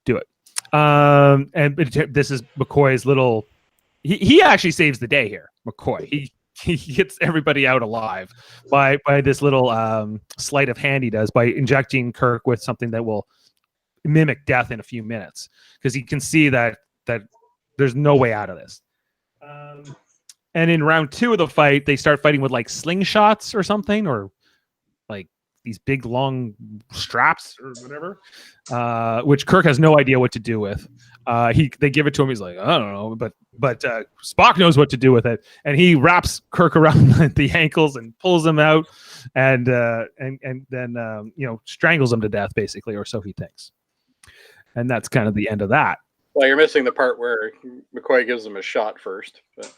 S2: do it." And this is McCoy's little. He actually saves the day here. McCoy. He gets everybody out alive by this little sleight of hand he does by injecting Kirk with something that will mimic death in a few minutes, because he can see that there's no way out of this. And in round 2 of the fight, they start fighting with like slingshots or something, or like these big long straps or whatever, which Kirk has no idea what to do with. They give it to him. He's like, I don't know, but Spock knows what to do with it, and he wraps Kirk around the ankles and pulls him out, and then strangles him to death, basically, or so he thinks. And that's kind of the end of that.
S1: Well, you're missing the part where McCoy gives him a shot first. But...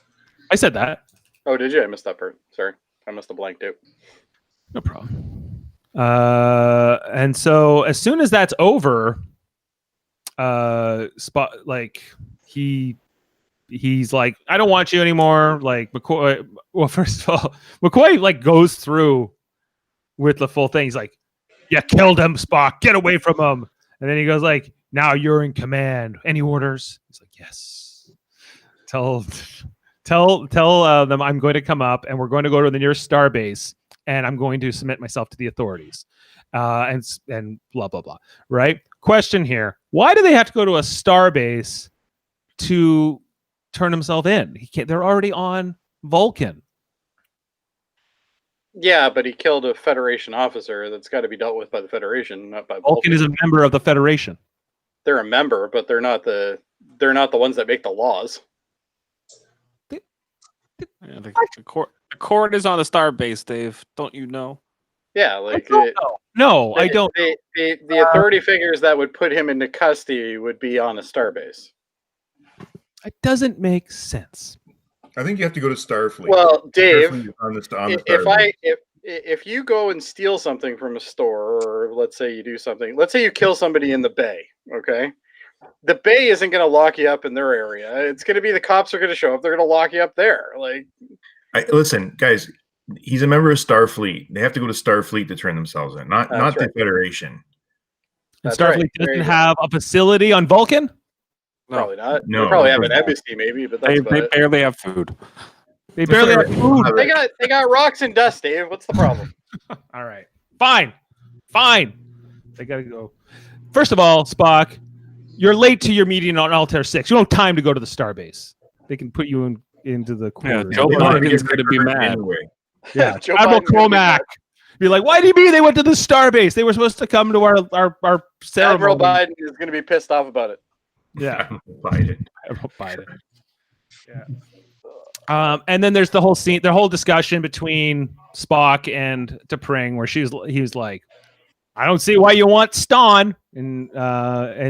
S2: I said that.
S1: Oh, did you? I missed that part. Sorry. I must have blanked out.
S2: No problem. And so as soon as that's over, Spot like he's like, I don't want you anymore. Like McCoy. Well, first of all, McCoy like goes through with the full thing. He's like, "You killed him, Spock. Get away from him." And then he goes like, "Now you're in command. Any orders?" He's like, "Yes." Tell them I'm going to come up and we're going to go to the nearest starbase and I'm going to submit myself to the authorities. And blah blah blah. Right? Question here: why do they have to go to a starbase to turn himself in? He can't. They're already on Vulcan.
S1: Yeah, but he killed a Federation officer. That's got to be dealt with by the Federation, not by
S2: Vulcan is a member of the Federation.
S1: They're a member, but they're not the ones that make the laws.
S3: Yeah, the court is on the starbase, Dave. Don't you know?
S1: Yeah, like
S2: No, I don't.
S1: The authority figures that would put him into custody would be on a starbase.
S2: It doesn't make sense.
S5: I think you have to go to Starfleet.
S1: Well, Dave,
S5: on the Starfleet.
S1: if you go and steal something from a store, or let's say you do something, let's say you kill somebody in the bay, okay? The bay isn't going to lock you up in their area. It's going to be the cops are going to show up. They're going to lock you up there. Like,
S5: Listen, guys, he's a member of Starfleet. They have to go to Starfleet to turn themselves in, not
S1: right.
S5: the Federation.
S2: And
S1: That's
S2: Starfleet
S1: right.
S2: doesn't have a facility on Vulcan?
S1: Probably not.
S5: No.
S1: They probably have an embassy, maybe, but that's
S3: They barely have food.
S2: They barely have food.
S1: They got rocks and dust, Dave. What's the problem?
S2: All right. Fine. They got to go. First of all, Spock, you're late to your meeting on Altair 6. You don't have time to go to the starbase. They can put you into the quarters.
S3: Joe Biden's going to be mad.
S5: Anyway.
S2: Yeah,
S1: Joe
S2: Admiral
S1: Biden's gonna be
S2: Comac.
S1: mad.
S2: Be like, why do you mean they went to the starbase? They were supposed to come to our ceremony.
S1: Admiral Biden is going to be pissed off about it.
S2: Yeah.
S5: Biden.
S2: Admiral Biden. Yeah. And then there's the whole discussion between Spock and T'Pring, where he was like, I don't see why you want Ston, and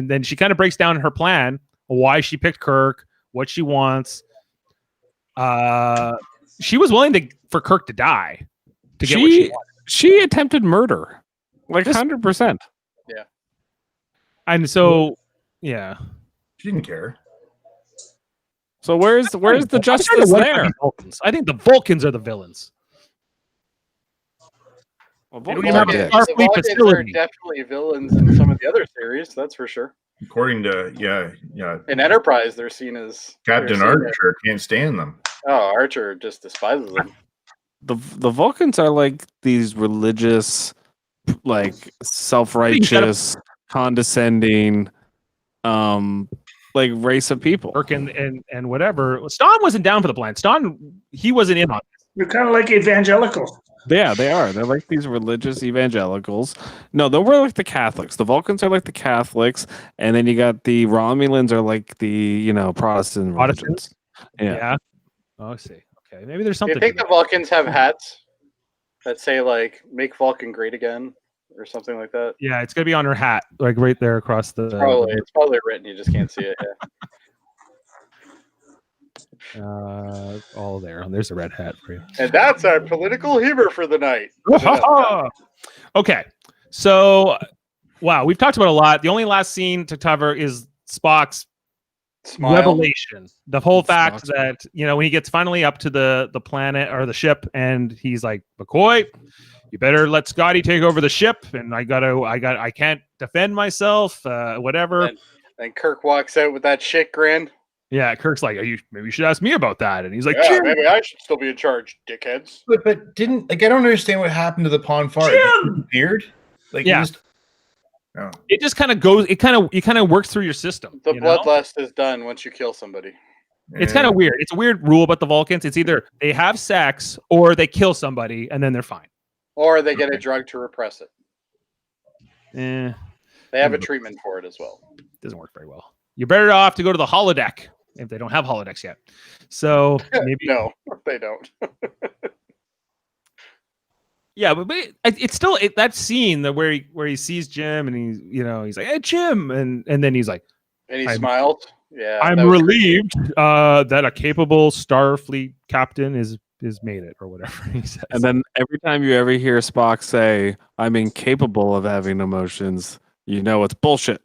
S2: then she kind of breaks down her plan, why she picked Kirk, what she wants. She was willing for Kirk to die to get what she wanted.
S3: She attempted murder, like 100%.
S1: Yeah.
S2: And so, yeah.
S5: She didn't care.
S3: So where's the justice there?
S2: I think the Vulcans are the villains.
S3: Well,
S2: They don't
S3: Vulcans
S2: even have
S3: are
S2: a
S3: dicks.
S2: Starfleet
S1: The Vulcans are
S2: facility.
S1: definitely villains in some of the other series, that's for sure.
S5: According to
S1: In Enterprise, they're seen as
S5: Captain Archer can't stand them.
S1: Oh, Archer just despises them.
S3: The Vulcans are like these religious, like self-righteous, condescending, like race of people.
S2: Kirk and whatever. Ston wasn't down for the plan. Ston, he wasn't in on it.
S4: You're kind of like evangelicals.
S3: Yeah, they are. They're like these religious evangelicals. No, they're more like the Catholics. The Vulcans are like the Catholics, and then you got the Romulans are like the Protestant religions. Yeah.
S2: Oh, I see. Okay, maybe there's
S1: Do
S2: something.
S1: you think
S2: to
S1: the Vulcans have hats that say like "Make Vulcan Great Again" or something like that?
S2: Yeah, it's gonna be on her hat, like right there across the.
S1: It's probably written. You just can't see it. Yeah.
S2: All there. There's a red hat for you.
S1: And that's our political humor for the night.
S2: Okay, so wow, we've talked about a lot. The only last scene to cover is Spock's
S1: Smile.
S2: revelation. The whole fact
S3: Spock's
S2: that when he gets finally up to the planet or the ship, and he's like, McCoy, you better let Scotty take over the ship, and I can't defend myself. Whatever.
S1: And Kirk walks out with that shit grin.
S2: Yeah, Kirk's like, maybe you should ask me about that, and he's like,
S1: Yeah,
S2: Jim.
S1: maybe I should still be in charge, dickheads.
S5: But didn't I don't understand what happened to the Ponfar. It disappeared?
S2: Yeah. It just kind of goes. It kind of works through your system.
S1: The bloodlust is done once you kill somebody.
S2: It's kind of weird. It's a weird rule about the Vulcans. It's either they have sex or they kill somebody and then they're fine.
S1: Or they get a drug to repress it.
S2: They
S1: They have a treatment for it as well.
S2: Doesn't work very well. You're better off to go to the holodeck if they don't have holodecks yet. So maybe
S1: No, they don't.
S2: Yeah, but it's still that scene where he sees Jim and he's like, hey Jim, and then he's like,
S1: And he smiled. Yeah.
S2: I'm relieved that a capable Starfleet captain is is made it or whatever he says.
S3: And then every time you ever hear Spock say, "I'm incapable of having emotions," you know it's bullshit.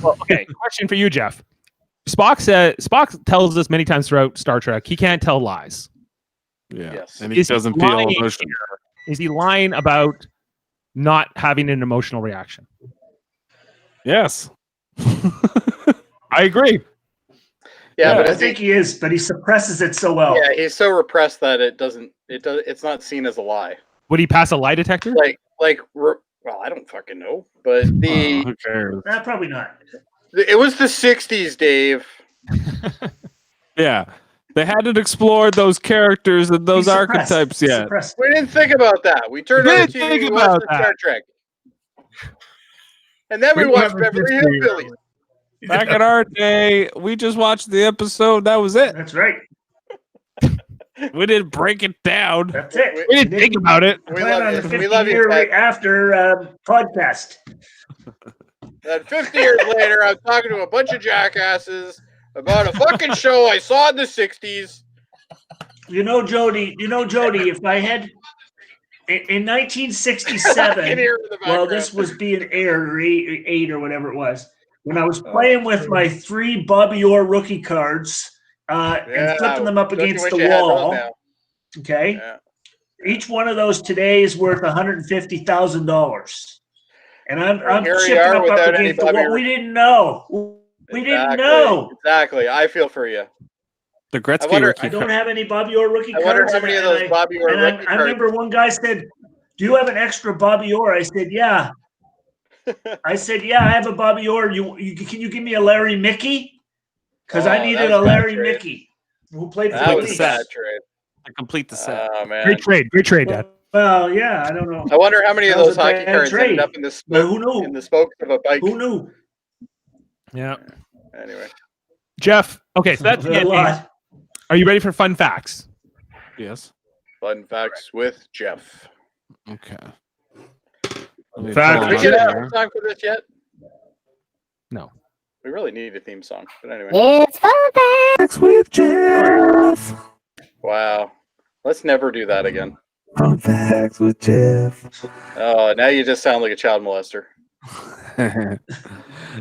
S2: Well, okay, question for you, Jeff. Spock tells us many times throughout Star Trek he can't tell lies.
S3: Yeah,
S1: Yes.
S3: and he doesn't feel
S2: lying
S3: emotion.
S2: here? Is he lying about not having an emotional reaction?
S3: Yes.
S2: I agree.
S1: Yeah, but
S4: I
S1: is he,
S4: think he is, but he suppresses it so well.
S1: yeah, he's so repressed that it's not seen as a lie.
S2: Would he pass a lie detector?
S1: Well, I don't fucking know, but
S3: Who cares?
S4: Probably not.
S1: it was the 60s, Dave.
S3: Yeah. They hadn't explored those characters and those
S4: He's suppressed.
S3: archetypes
S4: He's
S3: yet.
S4: suppressed.
S1: We didn't think about that. We turned
S2: We
S1: on the
S2: didn't
S1: TV,
S2: think
S1: we
S2: about
S1: watched the
S2: that.
S1: Star Trek. And then we watched Beverly Hillbillies.
S3: Back in our day, we just watched the episode. That was it.
S4: That's right.
S3: We didn't break it down.
S4: That's it.
S2: We didn't think about it.
S1: We
S4: Plan
S1: love
S4: on
S1: you.
S4: the
S1: We
S4: 50
S1: love you,
S4: year
S1: Ted.
S4: after podcast.
S1: And 50 years later, I'm talking to a bunch of jackasses about a fucking show I saw in the 60s.
S4: You know, Jody, if I had in
S1: I
S4: 1967,
S1: can hear it in the
S4: while
S1: background.
S4: this was being aired, or eight or whatever it was, when I was playing with my 3 Bobby Orr rookie cards and flipping them up
S1: don't you
S4: against
S1: wish
S4: the
S1: you had those
S4: wall,
S1: now?
S4: okay?
S1: Yeah.
S4: Each one of those today is worth $150,000. And I'm
S1: here you
S4: chipping
S1: are
S4: up
S1: without any
S4: against the wall.
S1: Bobby
S4: We didn't know. We didn't know.
S1: Exactly. I feel for you.
S3: The Gretzky
S1: I wonder-
S3: rookie
S4: I don't have any Bobby Orr rookie
S1: I wonder
S4: cards.
S1: how many of those Bobby Orr
S4: And
S1: rookie
S4: I
S1: cards.
S4: remember one guy said, "Do you have an extra Bobby Orr?" I said, "Yeah." I said, "Yeah, I have a Bobby Orr. Can you give me a Larry Mickey? Because I
S1: Oh,
S4: needed
S1: that was
S4: a
S1: a bad
S4: Larry
S1: trade.
S4: Mickey who played for
S1: That
S4: the
S1: was a
S4: Leafs."
S1: bad trade.
S3: to complete the set.
S1: Oh man.
S2: Great trade, Dad.
S4: Well, yeah, I don't know.
S1: I wonder how many of
S4: That was
S1: those
S4: a
S1: hockey
S4: bad
S1: cards ended
S4: trade.
S1: up in the
S4: But
S1: smoke
S4: who knew?
S1: in the spokes of a bike.
S4: Who knew?
S2: Yeah.
S1: Anyway.
S2: Jeff, okay, so that's the
S4: A
S2: ending.
S4: lot.
S2: Are you ready for fun facts?
S3: Yes.
S1: Fun facts with Jeff.
S3: Okay.
S2: Fact.
S1: Did we get a theme song for this yet?
S2: No.
S1: We really need a theme song. But anyway.
S6: It's fun facts with Jeff.
S1: Wow. Let's never do that again.
S6: Fun facts with Jeff.
S1: Oh, now you just sound like a child molester.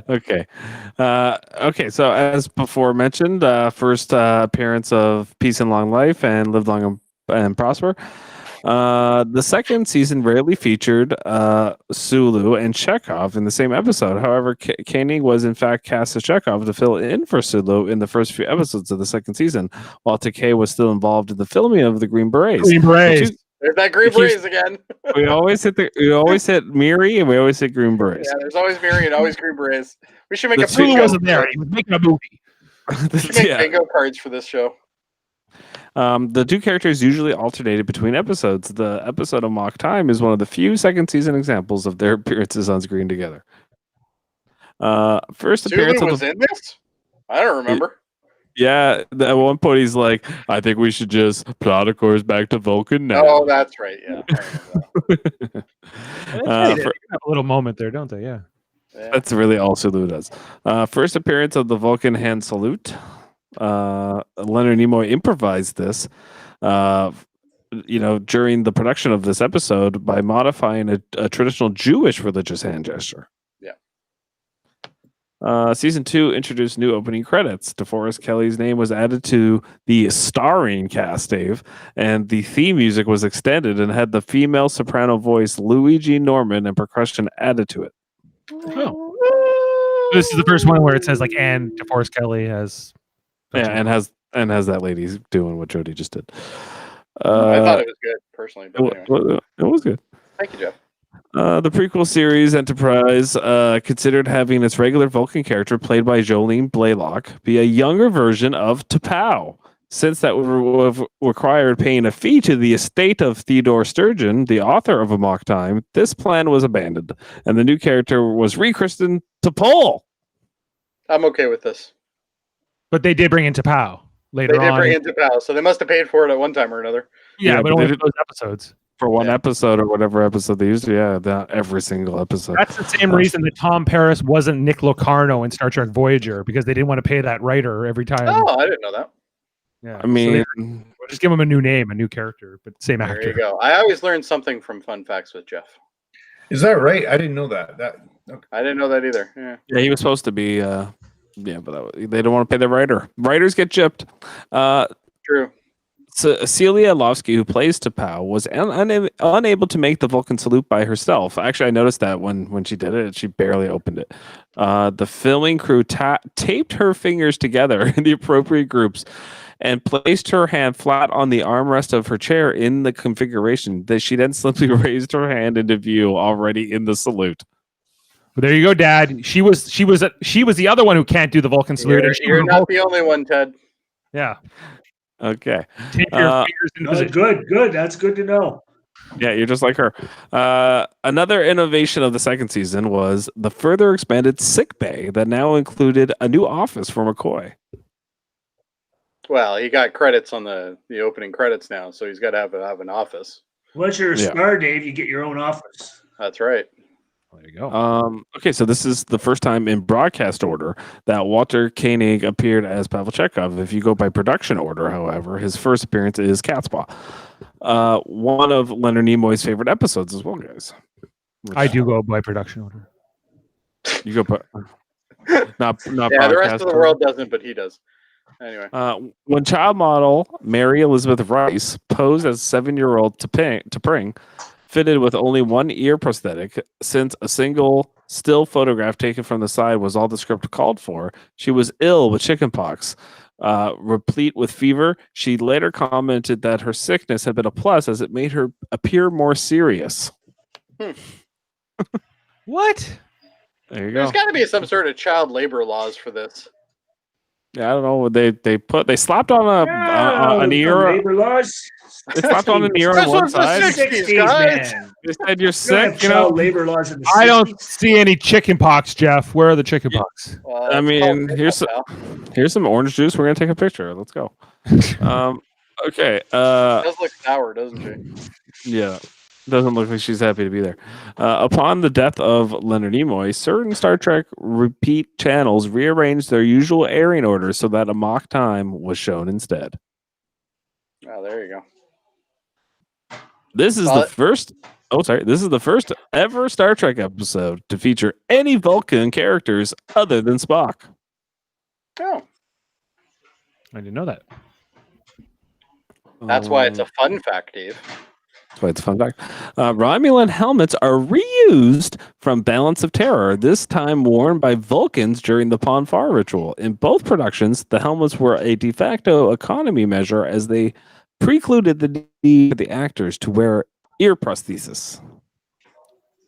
S3: Okay. Okay. So as before mentioned, first appearance of Peace and Long Life and Live Long and Prosper. The second season rarely featured Sulu and Chekhov in the same episode. However, Caney was in fact cast as Chekhov to fill in for Sulu in the first few episodes of the second season, while Takei was still involved in the filming of the Green Berets.
S2: Green Berets.
S1: There's that Green
S3: It keeps-
S1: Berets again.
S3: We always hit Miri and we always hit Green Berets.
S1: Yeah, there's always Miri and always Green Berets. We should make a
S2: Sulu
S1: bingo.
S2: wasn't there. He was making a movie.
S1: We should make
S3: Yeah.
S1: bingo cards for this show.
S3: The two characters usually alternated between episodes. The episode of Amok Time is one of the few second season examples of their appearances on screen together. First appearance
S1: Sulu
S3: of
S1: was
S3: the
S1: in this? I don't remember.
S3: yeah. At one point, he's like, "I think we should just plot a course back to Vulcan now."
S1: Oh, that's right. Yeah. I remember that.
S2: They
S3: For-
S2: have a little moment there, don't they? Yeah.
S1: Yeah.
S3: That's really all Sulu does. First appearance of the Vulcan hand salute. Leonard Nimoy improvised this, during the production of this episode by modifying a traditional Jewish religious hand gesture.
S1: Yeah.
S3: Season 2 introduced new opening credits. DeForest Kelley's name was added to the starring cast, Dave, and the theme music was extended and had the female soprano voice Luigi Norman and percussion added to it.
S2: Oh. This is the first one where it says like, and DeForest Kelley has.
S3: Yeah, and has that lady doing what Jody just did.
S1: I thought it was good, personally. But anyway.
S3: It was good.
S1: Thank you, Jeff.
S3: The prequel series Enterprise considered having its regular Vulcan character, played by Jolene Blaylock, be a younger version of T'Pau. Since that would have required paying a fee to the estate of Theodore Sturgeon, the author of Amok Time, this plan was abandoned, and the new character was rechristened T'Pol.
S1: I'm okay with this.
S2: But they did bring in T'Pau later
S1: They did
S2: on.
S1: bring in T'Pau, so they must have paid for it at one time or another.
S2: Yeah,
S3: Yeah,
S2: but
S3: but
S2: only
S3: they
S2: for those episodes.
S3: For one
S1: Yeah.
S3: episode or whatever episode they used to, not every single episode.
S2: That's the same reason that Tom Paris wasn't Nick Locarno in Star Trek Voyager, because they didn't want to pay that writer every time.
S1: Oh, I didn't know that.
S2: Yeah.
S3: I mean,
S2: just give him a new name, a new character, but same
S1: There
S2: actor.
S1: you go. I always learn something from Fun Facts with Jeff.
S5: Is that right? I didn't know that.
S1: I didn't know that either. Yeah.
S3: Yeah, he was supposed to be. But they don't want to pay the writer. Writers get gypped.
S1: True.
S3: So Celia Lovsky, who plays T'Pau, was unable to make the Vulcan salute by herself. Actually, I noticed that when she did it, she barely opened it. The filming crew taped her fingers together in the appropriate groups and placed her hand flat on the armrest of her chair in the configuration. That she then simply raised her hand into view, already in the salute.
S2: Well, there you go, Dad. She was the other one who can't do the Vulcan salute.
S1: You're not the only one, Ted.
S2: Yeah.
S3: Okay.
S2: Take your fingers in position.
S4: Good. That's good to know.
S3: Yeah, you're just like her. Another innovation of the second season was the further expanded sick bay that now included a new office for McCoy.
S1: Well, he got credits on the opening credits now, so he's got to have an office.
S4: Once you're a star, Dave, you get your own office.
S1: That's right.
S2: There you go.
S3: Okay, so this is the first time in broadcast order that Walter Koenig appeared as Pavel Chekhov. If you go by production order, however, his first appearance is Catspaw. One of Leonard Nimoy's favorite episodes as well, guys.
S2: I do go by production order.
S3: You go, but not
S1: Yeah, the rest of the world doesn't, but he does. Anyway,
S3: when child model Mary Elizabeth Rice posed as 7-year-old T'Pring, fitted with only one ear prosthetic, since a single still photograph taken from the side was all the script called for, she was ill with chickenpox, replete with fever. She later commented that her sickness had been a plus as it made her appear more serious.
S2: What?
S3: There you go.
S1: there's got to be some sort of child labor laws for this.
S3: Yeah, I don't know. They slapped on an ear.
S4: Labor laws.
S3: They slapped on an ear on
S1: This
S3: one
S1: was the
S3: side.
S1: 60s, guys.
S4: Man.
S3: They said you're
S4: You don't
S3: sick.
S4: have
S3: You know.
S4: child labor laws in the 60s.
S2: I don't see any chicken pox, Jeff. Where are the chicken pox?
S3: I mean, here's some orange juice. We're gonna take a picture. Let's go. Okay.
S1: does look sour, doesn't she?
S3: Yeah. Doesn't look like she's happy to be there. Upon the death of Leonard Nimoy, certain Star Trek repeat channels rearranged their usual airing order so that Amok Time was shown instead.
S1: Oh, there you go.
S3: This is the first. Oh, sorry. This is the first ever Star Trek episode to feature any Vulcan characters other than Spock.
S1: Oh,
S2: I didn't know that.
S1: that's why it's a fun fact, Dave.
S3: That's why it's a fun fact. Romulan helmets are reused from Balance of Terror, this time worn by Vulcans during the Pon farr ritual. In both productions, the helmets were a de facto economy measure as they precluded the need for the actors to wear ear prosthesis.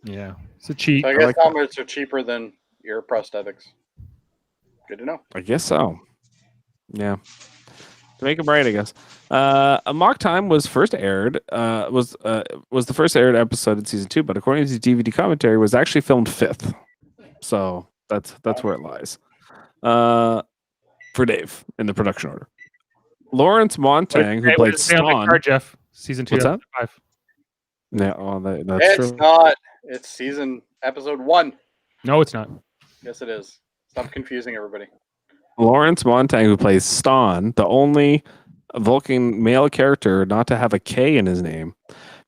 S2: Yeah, it's a cheat.
S1: So I guess helmets are cheaper than ear prosthetics. Good to know.
S3: I guess so. Yeah. To make it right, I guess. Amok Time was first aired. Was the first aired episode in season 2, but according to the DVD commentary, was actually filmed 5th. So that's where it lies. For Dave in the production order. Lawrence Montang, who played Ston.
S2: Jeff, season 2.
S3: What's that?
S2: 5.
S3: Yeah, that's
S1: It's
S3: true.
S1: not. It's season episode 1.
S2: No, it's not.
S1: Yes, it is. Stop confusing everybody.
S3: Lawrence Montang, who plays Ston, the only Vulcan male character not to have a K in his name,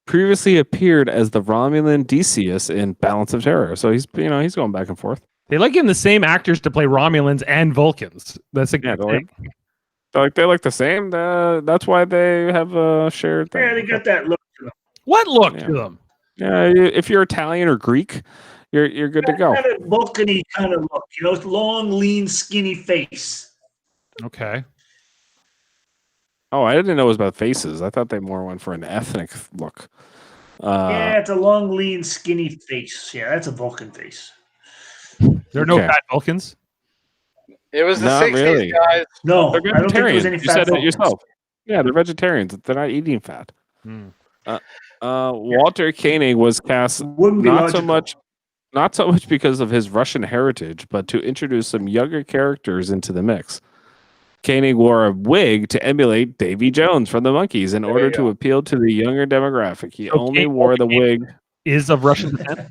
S3: previously appeared as the Romulan Decius in Balance of Terror. So he's going back and forth.
S2: They like getting the same actors to play Romulans and Vulcans. That's a
S3: Yeah,
S2: good
S3: they're
S2: thing.
S3: they like the same. That's why they have a shared thing.
S4: Yeah, they got that look to them.
S2: What look
S3: Yeah.
S2: to them?
S3: Yeah, if you're Italian or Greek, you're good to go.
S4: Kind of Vulcan-y kind of look, long, lean, skinny face.
S2: Okay.
S3: Oh, I didn't know it was about faces. I thought they more went for an ethnic look.
S4: Yeah, it's a long, lean, skinny face. Yeah, that's a Vulcan face.
S2: There are no
S3: Okay.
S2: fat Vulcans.
S1: It was the
S3: Not
S1: 60s,
S3: really.
S1: guys.
S4: No,
S3: They're
S4: I don't think there
S3: vegetarians.
S4: was any
S3: You
S4: fat
S3: said it
S4: Vulcans.
S3: yourself. Yeah, they're vegetarians. They're not eating fat.
S2: Hmm.
S3: Walter Koenig was cast
S4: Wouldn't be
S3: not
S4: logical.
S3: so much because of his Russian heritage, but to introduce some younger characters into the mix. Koenig wore a wig to emulate Davy Jones from the Monkees in order
S1: you
S3: to
S1: go.
S3: appeal to the younger demographic. He
S2: So
S3: only
S2: Koenig-
S3: wore the wig.
S2: Is of Russian descent.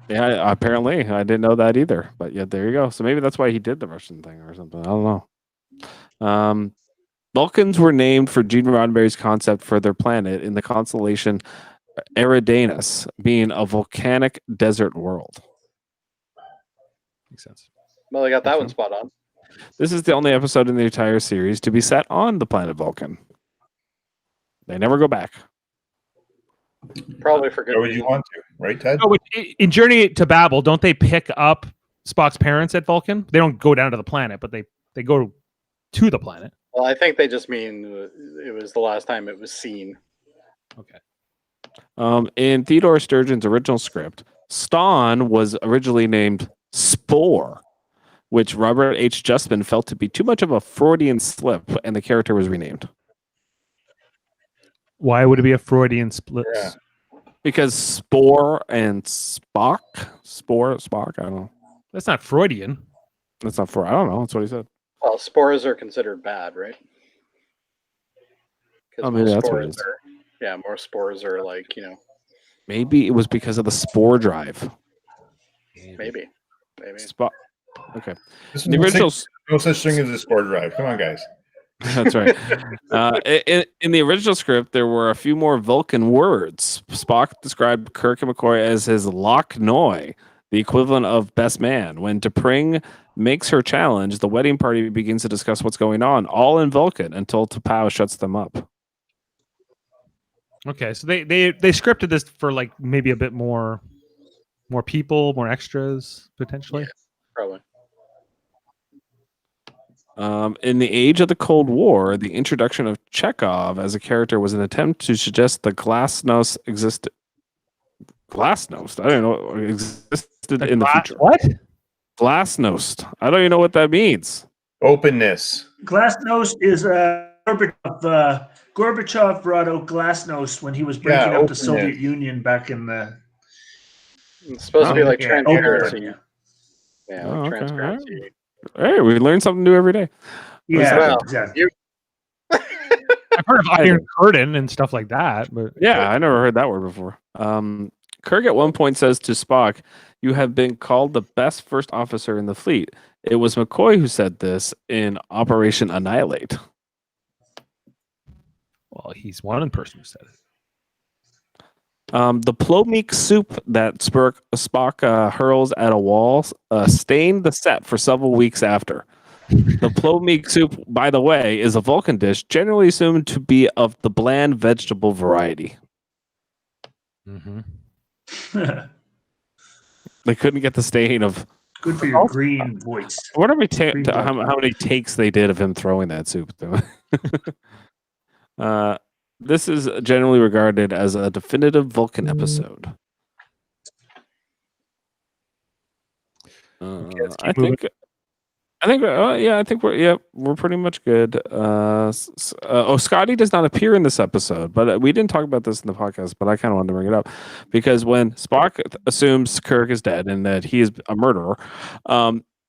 S3: Yeah, apparently. I didn't know that either. But yeah, there you go. So maybe that's why he did the Russian thing or something. I don't know. Vulcans were named for Gene Roddenberry's concept for their planet in the constellation Eridanus, being a volcanic desert world. Makes sense.
S1: Well, I got that
S3: Okay.
S1: one spot on.
S3: This is the only episode in the entire series to be set on the planet Vulcan. They never go back.
S1: Probably for good
S5: Why would you
S1: reason.
S5: want to, right, Ted?
S2: No, but in Journey to Babel, don't they pick up Spock's parents at Vulcan? They don't go down to the planet, but they go to the planet.
S1: Well, I think they just mean it was the last time it was seen.
S2: Okay.
S3: In Theodore Sturgeon's original script, Ston was originally named Spore, which Robert H. Justman felt to be too much of a Freudian slip, and the character was renamed.
S2: Why would it be a Freudian split?
S1: Yeah.
S3: Because Spore and Spock, I don't know.
S2: That's not Freudian.
S3: That's not for. I don't know. That's what he said.
S1: Well, spores are considered bad, right?
S3: Oh, maybe that's what it is.
S1: More spores are like,
S3: Maybe it was because of the spore drive.
S1: maybe.
S3: Spock. Okay.
S5: There's
S3: The original.
S5: no such thing as a spore drive. Come on, guys.
S3: That's right. In the original script, there were a few more Vulcan words. Spock described Kirk and McCoy as his Loch Noy, the equivalent of best man. When T'Pring makes her challenge, the wedding party begins to discuss what's going on, all in Vulcan, until T'Pau shuts them up.
S2: Okay, so they scripted this for like maybe a bit more people, more extras potentially.
S1: Yeah, probably.
S3: In the age of the Cold War, the introduction of Chekhov as a character was an attempt to suggest the Glasnost existed. Glasnost? I don't know. Existed in the future.
S2: What?
S3: Glasnost. I don't even know what that means.
S5: Openness.
S4: Glasnost is Gorbachev brought out Glasnost when he was breaking up the
S5: openness.
S4: Soviet Union back in the
S1: It's supposed to be like
S4: yeah,
S1: transparency.
S4: open.
S1: Yeah,
S3: Oh,
S1: like
S3: okay,
S1: transparency.
S3: Hey, we learn something new every day.
S4: Yeah,
S1: Well,
S4: exactly.
S2: I've heard of Iron Curtain and stuff like that, but
S3: Yeah, I never heard that word before. Kirk at one point says to Spock, "You have been called the best first officer in the fleet." It was McCoy who said this in Operation Annihilate.
S2: well, he's one person who said it.
S3: The plomeek soup that Spock hurls at a wall stained the set for several weeks after. The plomeek soup, by the way, is a Vulcan dish generally assumed to be of the bland vegetable variety.
S2: Mm-hmm.
S3: They couldn't get the stain of.
S4: Good for your green voice.
S3: I wonder
S4: Green
S3: how many takes they did of him throwing that soup. This is generally regarded as a definitive Vulcan episode.
S2: let's keep
S3: I think we're pretty much good. Scotty does not appear in this episode, but we didn't talk about this in the podcast, but I kind of wanted to bring it up because when Spock assumes Kirk is dead and that he is a murderer,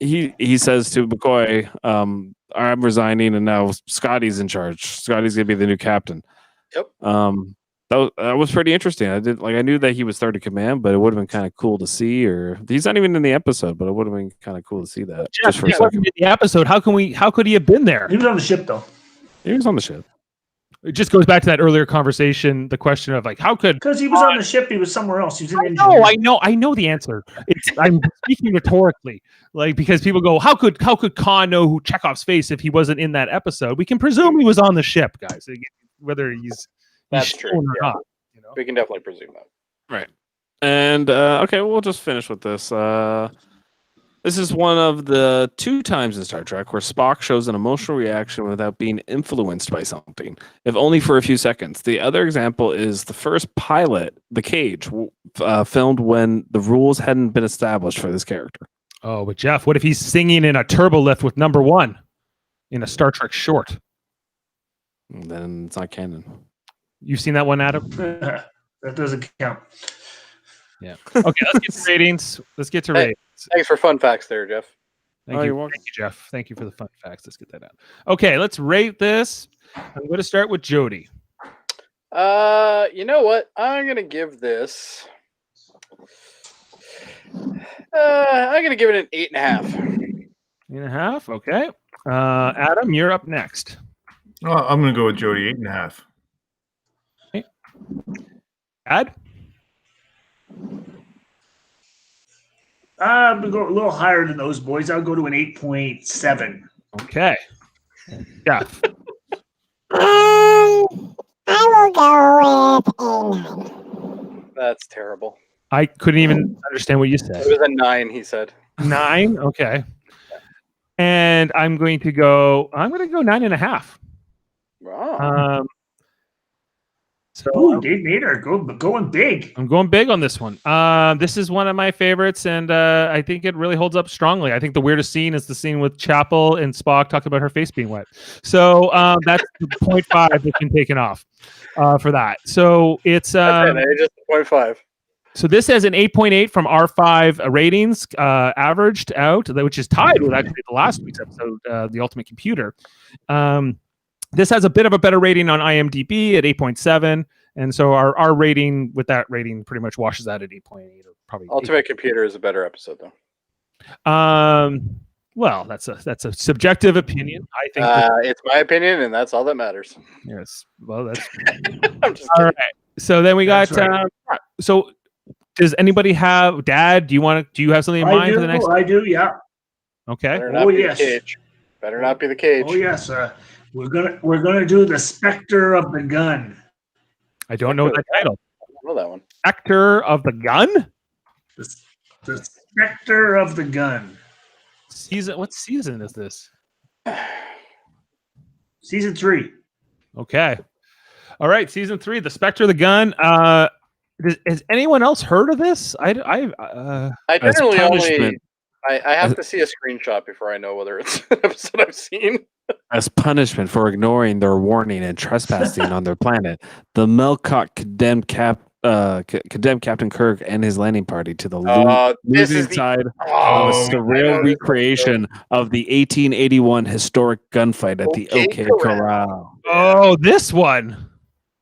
S3: he says to McCoy, "I'm resigning, and now Scotty's in charge. Scotty's gonna be the new captain."
S1: Yep.
S3: That was pretty interesting. I knew that he was third in command, but it would have been kind of cool to see. Or he's not even in the episode, but it would have been kind of cool to see that.
S2: Jeff,
S3: Just for a
S2: he wasn't
S3: second,
S2: in the episode. How could he have been there?
S4: He was on the ship though.
S3: he was on the ship.
S2: It just goes back to that earlier conversation. The question of like, how could
S4: Because he was on the ship, he was somewhere else. He was in
S2: I know the answer. I'm speaking rhetorically, like because people go, how could Khan know who Chekhov's face if he wasn't in that episode? We can presume he was on the ship, guys. Whether he's
S1: That's
S2: shown
S1: true,
S2: or
S1: yeah.
S2: not. You know?
S1: We can definitely presume that.
S3: Right. And okay, we'll just finish with this. This is one of the 2 times in Star Trek where Spock shows an emotional reaction without being influenced by something, if only for a few seconds. The other example is the first pilot, The Cage, filmed when the rules hadn't been established for this character.
S2: Oh, but Jeff, what if he's singing in a turbo lift with number 1 in a Star Trek short?
S3: Then it's not canon.
S2: You've seen that one, Adam?
S4: That doesn't count.
S2: Yeah. Okay, let's get to ratings. Let's get to
S1: Hey.
S2: ratings.
S1: Thanks for fun facts there, Jeff.
S2: Thank
S3: Oh,
S2: you.
S3: you're welcome.
S2: Thank you, Jeff. Thank you for the fun facts. Let's get that out. Okay, let's rate this. I'm going to start with Jody.
S1: You know what? I'm gonna give this. I'm gonna give it an 8.5.
S2: 8.5. Okay. Adam, you're up next.
S5: Well, I'm going to go with Jody, 8.5.
S2: Ad?
S4: I'm go a little higher than those boys. I'll go to an 8.7.
S2: Okay. Yeah.
S7: I will go with a 9.
S1: That's terrible.
S2: I couldn't even understand what you said.
S1: It was a 9, he said.
S2: 9? Okay. And I'm going to go 9.5.
S1: Wow.
S2: So
S4: Ooh, Dave Nader going big.
S2: I'm going big on this one. This is one of my favorites, and I think it really holds up strongly. I think the weirdest scene is the scene with Chapel and Spock talking about her face being wet. So that's 0.5 that's been taken off for that. So it's
S1: That's it, just 0.5.
S2: so this has an 8.8 from R5 ratings averaged out, which is tied with actually the last week's episode, The Ultimate Computer. This has a bit of a better rating on IMDb at 8.7, and so our rating with that rating pretty much washes out at 8.8 or probably.
S1: Ultimate Computer is a better episode, though.
S2: Well, that's a subjective opinion. I think
S1: it's my opinion, and that's all that matters.
S2: yes. Well, that's
S1: I'm just
S2: all
S1: kidding.
S2: right. So then we got.
S4: That's right.
S2: So, does anybody have Dad? Do you have something in mind for the next?
S4: I do. Yeah.
S2: Okay.
S1: Better not
S4: Oh,
S1: be
S4: yes.
S1: the cage. Better not be the cage.
S4: Oh yes. We're gonna do the Specter of the Gun.
S2: I don't know that title.
S1: I don't know that one.
S2: Actor of the Gun.
S4: The Specter of the Gun.
S2: Season. What season is this?
S4: Season 3.
S2: Okay. All right. Season 3, The Spectre of the Gun. Has anyone else heard of this?
S1: I
S3: As
S1: generally
S3: punishment.
S1: only. I have to see a screenshot before I know whether it's an episode I've seen.
S3: As punishment for ignoring their warning and trespassing on their planet, the Melcock condemned Captain Kirk and his landing party to the
S1: This
S3: losing
S1: is the
S3: side of a
S1: I know
S3: surreal
S1: this
S3: recreation of the 1881 historic gunfight at the
S1: OK
S3: OK
S1: Corral.
S3: Corral.
S2: Oh, this one.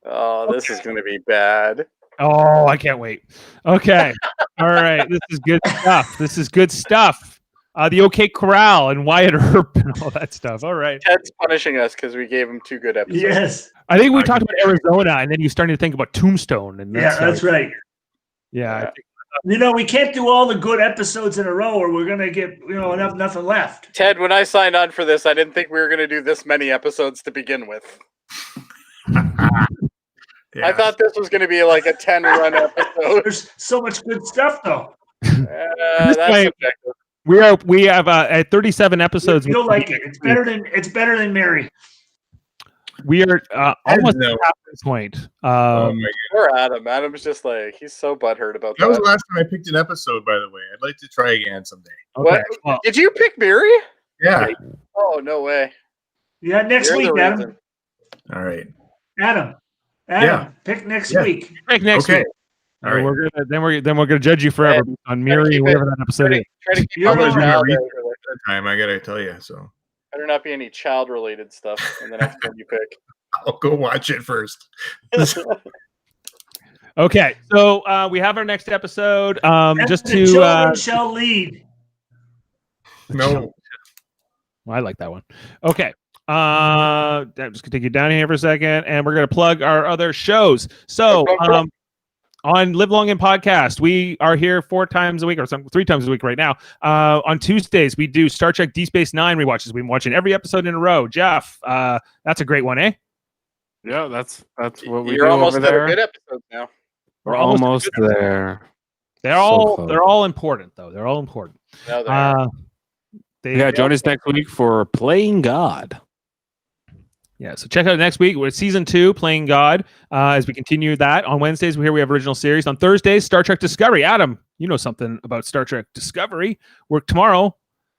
S1: Oh, this is going to be bad.
S2: Oh, I can't wait. Okay. All right. This is good stuff. The OK Corral and Wyatt Earp and all that stuff. All right.
S1: Ted's punishing us because we gave him 2 good episodes.
S4: Yes.
S2: I think we talked about Arizona, and then you're starting to think about Tombstone. And
S4: That's right.
S2: Yeah. I
S1: Yeah.
S2: think-
S4: We can't do all the good episodes in a row, or we're gonna get nothing left.
S1: Ted, when I signed on for this, I didn't think we were going to do this many episodes to begin with. I thought this was going to be like a 10-run episode.
S4: There's so much good stuff, though.
S1: That's
S2: way-
S1: subjective.
S2: we have at 37 episodes.
S4: You'll like it. It's better than Mary.
S2: We are almost
S5: No.
S2: at this point.
S5: Oh my god.
S1: Poor Adam. Adam's just like, he's so butthurt about
S5: That was
S1: that.
S5: the last time I picked an episode, by the way. I'd like to try again someday.
S2: Okay.
S1: What?
S2: Well,
S1: Did you pick Miri?
S5: Yeah.
S1: Oh, no way.
S4: Yeah, next
S1: You're
S4: week,
S1: the
S4: Adam.
S1: reason.
S5: All right.
S4: Adam,
S5: Yeah.
S4: pick next
S5: Yeah.
S4: week.
S2: pick next
S5: Okay.
S2: week.
S5: All right.
S2: We're gonna judge you forever on Miri,
S1: keep
S2: whatever that episode is.
S1: Try to keep
S4: You're
S1: all
S4: all
S1: those
S4: right.
S1: child
S5: Time, I gotta tell you. So
S1: Better not be any child-related stuff in the next one you pick.
S5: I'll go watch it first.
S2: Okay, so we have our next episode. Just
S4: The
S2: to
S4: children shall lead.
S5: No.
S2: well, I like that one. Okay. I'm just gonna take you down here for a second, and we're gonna plug our other shows. So, on Live Long and Podcast, we are here 4 times a week, or 3 times a week right now. On Tuesdays, we do Star Trek Deep Space Nine rewatches. We've been watching every episode in a row. Jeff, that's a great one, eh?
S3: Yeah, that's what we
S1: You're
S3: do
S1: almost
S3: over
S1: at a
S3: there.
S1: good episode now.
S3: We're almost there.
S2: They're
S3: So
S2: all
S3: close.
S2: they're all important, though. They're all important.
S1: Now they are.
S3: Yeah, join us next week for Playing God.
S2: Yeah, so check out next week. We're at season 2, Playing God, as we continue that. On Wednesdays, here we have original series. On Thursdays, Star Trek Discovery. Adam, you know something about Star Trek Discovery. Work tomorrow,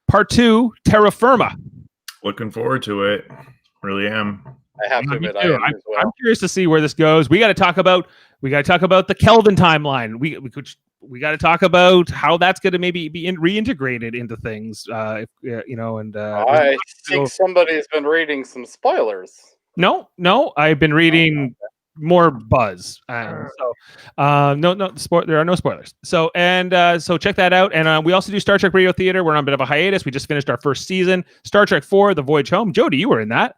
S2: part 2, Terra Firma.
S5: Looking forward to it. Really am.
S1: I have to
S2: Me
S1: admit, I
S2: too.
S1: am as
S2: I'm
S1: well.
S2: curious to see where this goes. We got to talk about the Kelvin timeline. We got to talk about how that's going to maybe be reintegrated into things.
S1: I think somebody's been reading some spoilers.
S2: No, I've been reading more buzz. There are no spoilers. So check that out. And we also do Star Trek Radio Theater. We're on a bit of a hiatus. We just finished our first season. Star Trek 4, The Voyage Home. Jody, you were in that.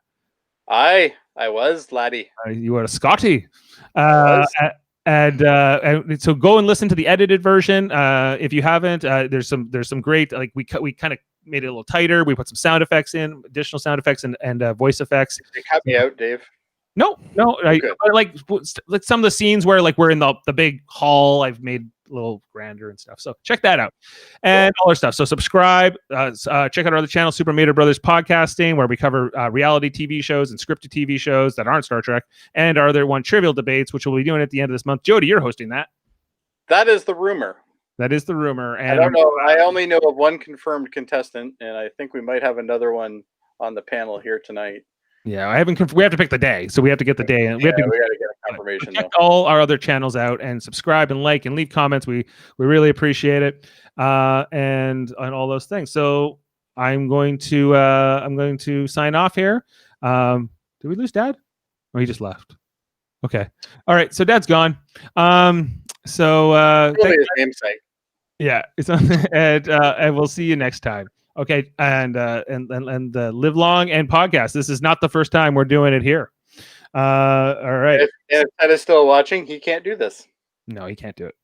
S1: I was, laddie.
S2: You are a Scotty.
S1: was.
S2: And so go and listen to the edited version if you haven't. There's some great, like we kind of made it a little tighter. We put some sound effects in, additional sound effects and voice effects.
S1: They cut me out, Dave.
S2: No,
S1: Okay.
S2: like some of the scenes where like we're in the big hall, I've made a little grander and stuff. So check that out and all our stuff. So subscribe, check out our other channel, Super Mater Brothers Podcasting, where we cover reality TV shows and scripted TV shows that aren't Star Trek, and our other one, Trivial Debates, which we'll be doing at the end of this month. Jody, you're hosting that.
S1: That is the rumor.
S2: That is the rumor. And
S1: I don't know. I only know of one confirmed contestant, and I think we might have another one on the panel here tonight.
S2: Yeah, I haven't. We have to pick the day, so we have to get the day, and we got to
S1: get a confirmation.
S2: Check all our other channels out and subscribe and like and leave comments. We really appreciate it, and all those things. So I'm going to sign off here. Did we lose Dad? Oh, he just left. Okay, all right. So Dad's gone.
S1: Really his namesake.
S2: Yeah, it's on, and we'll see you next time. Okay, and live long and podcast. This is not the first time we're doing it here. All right.
S1: If Ted is still watching, he can't do this.
S2: No, he can't do it.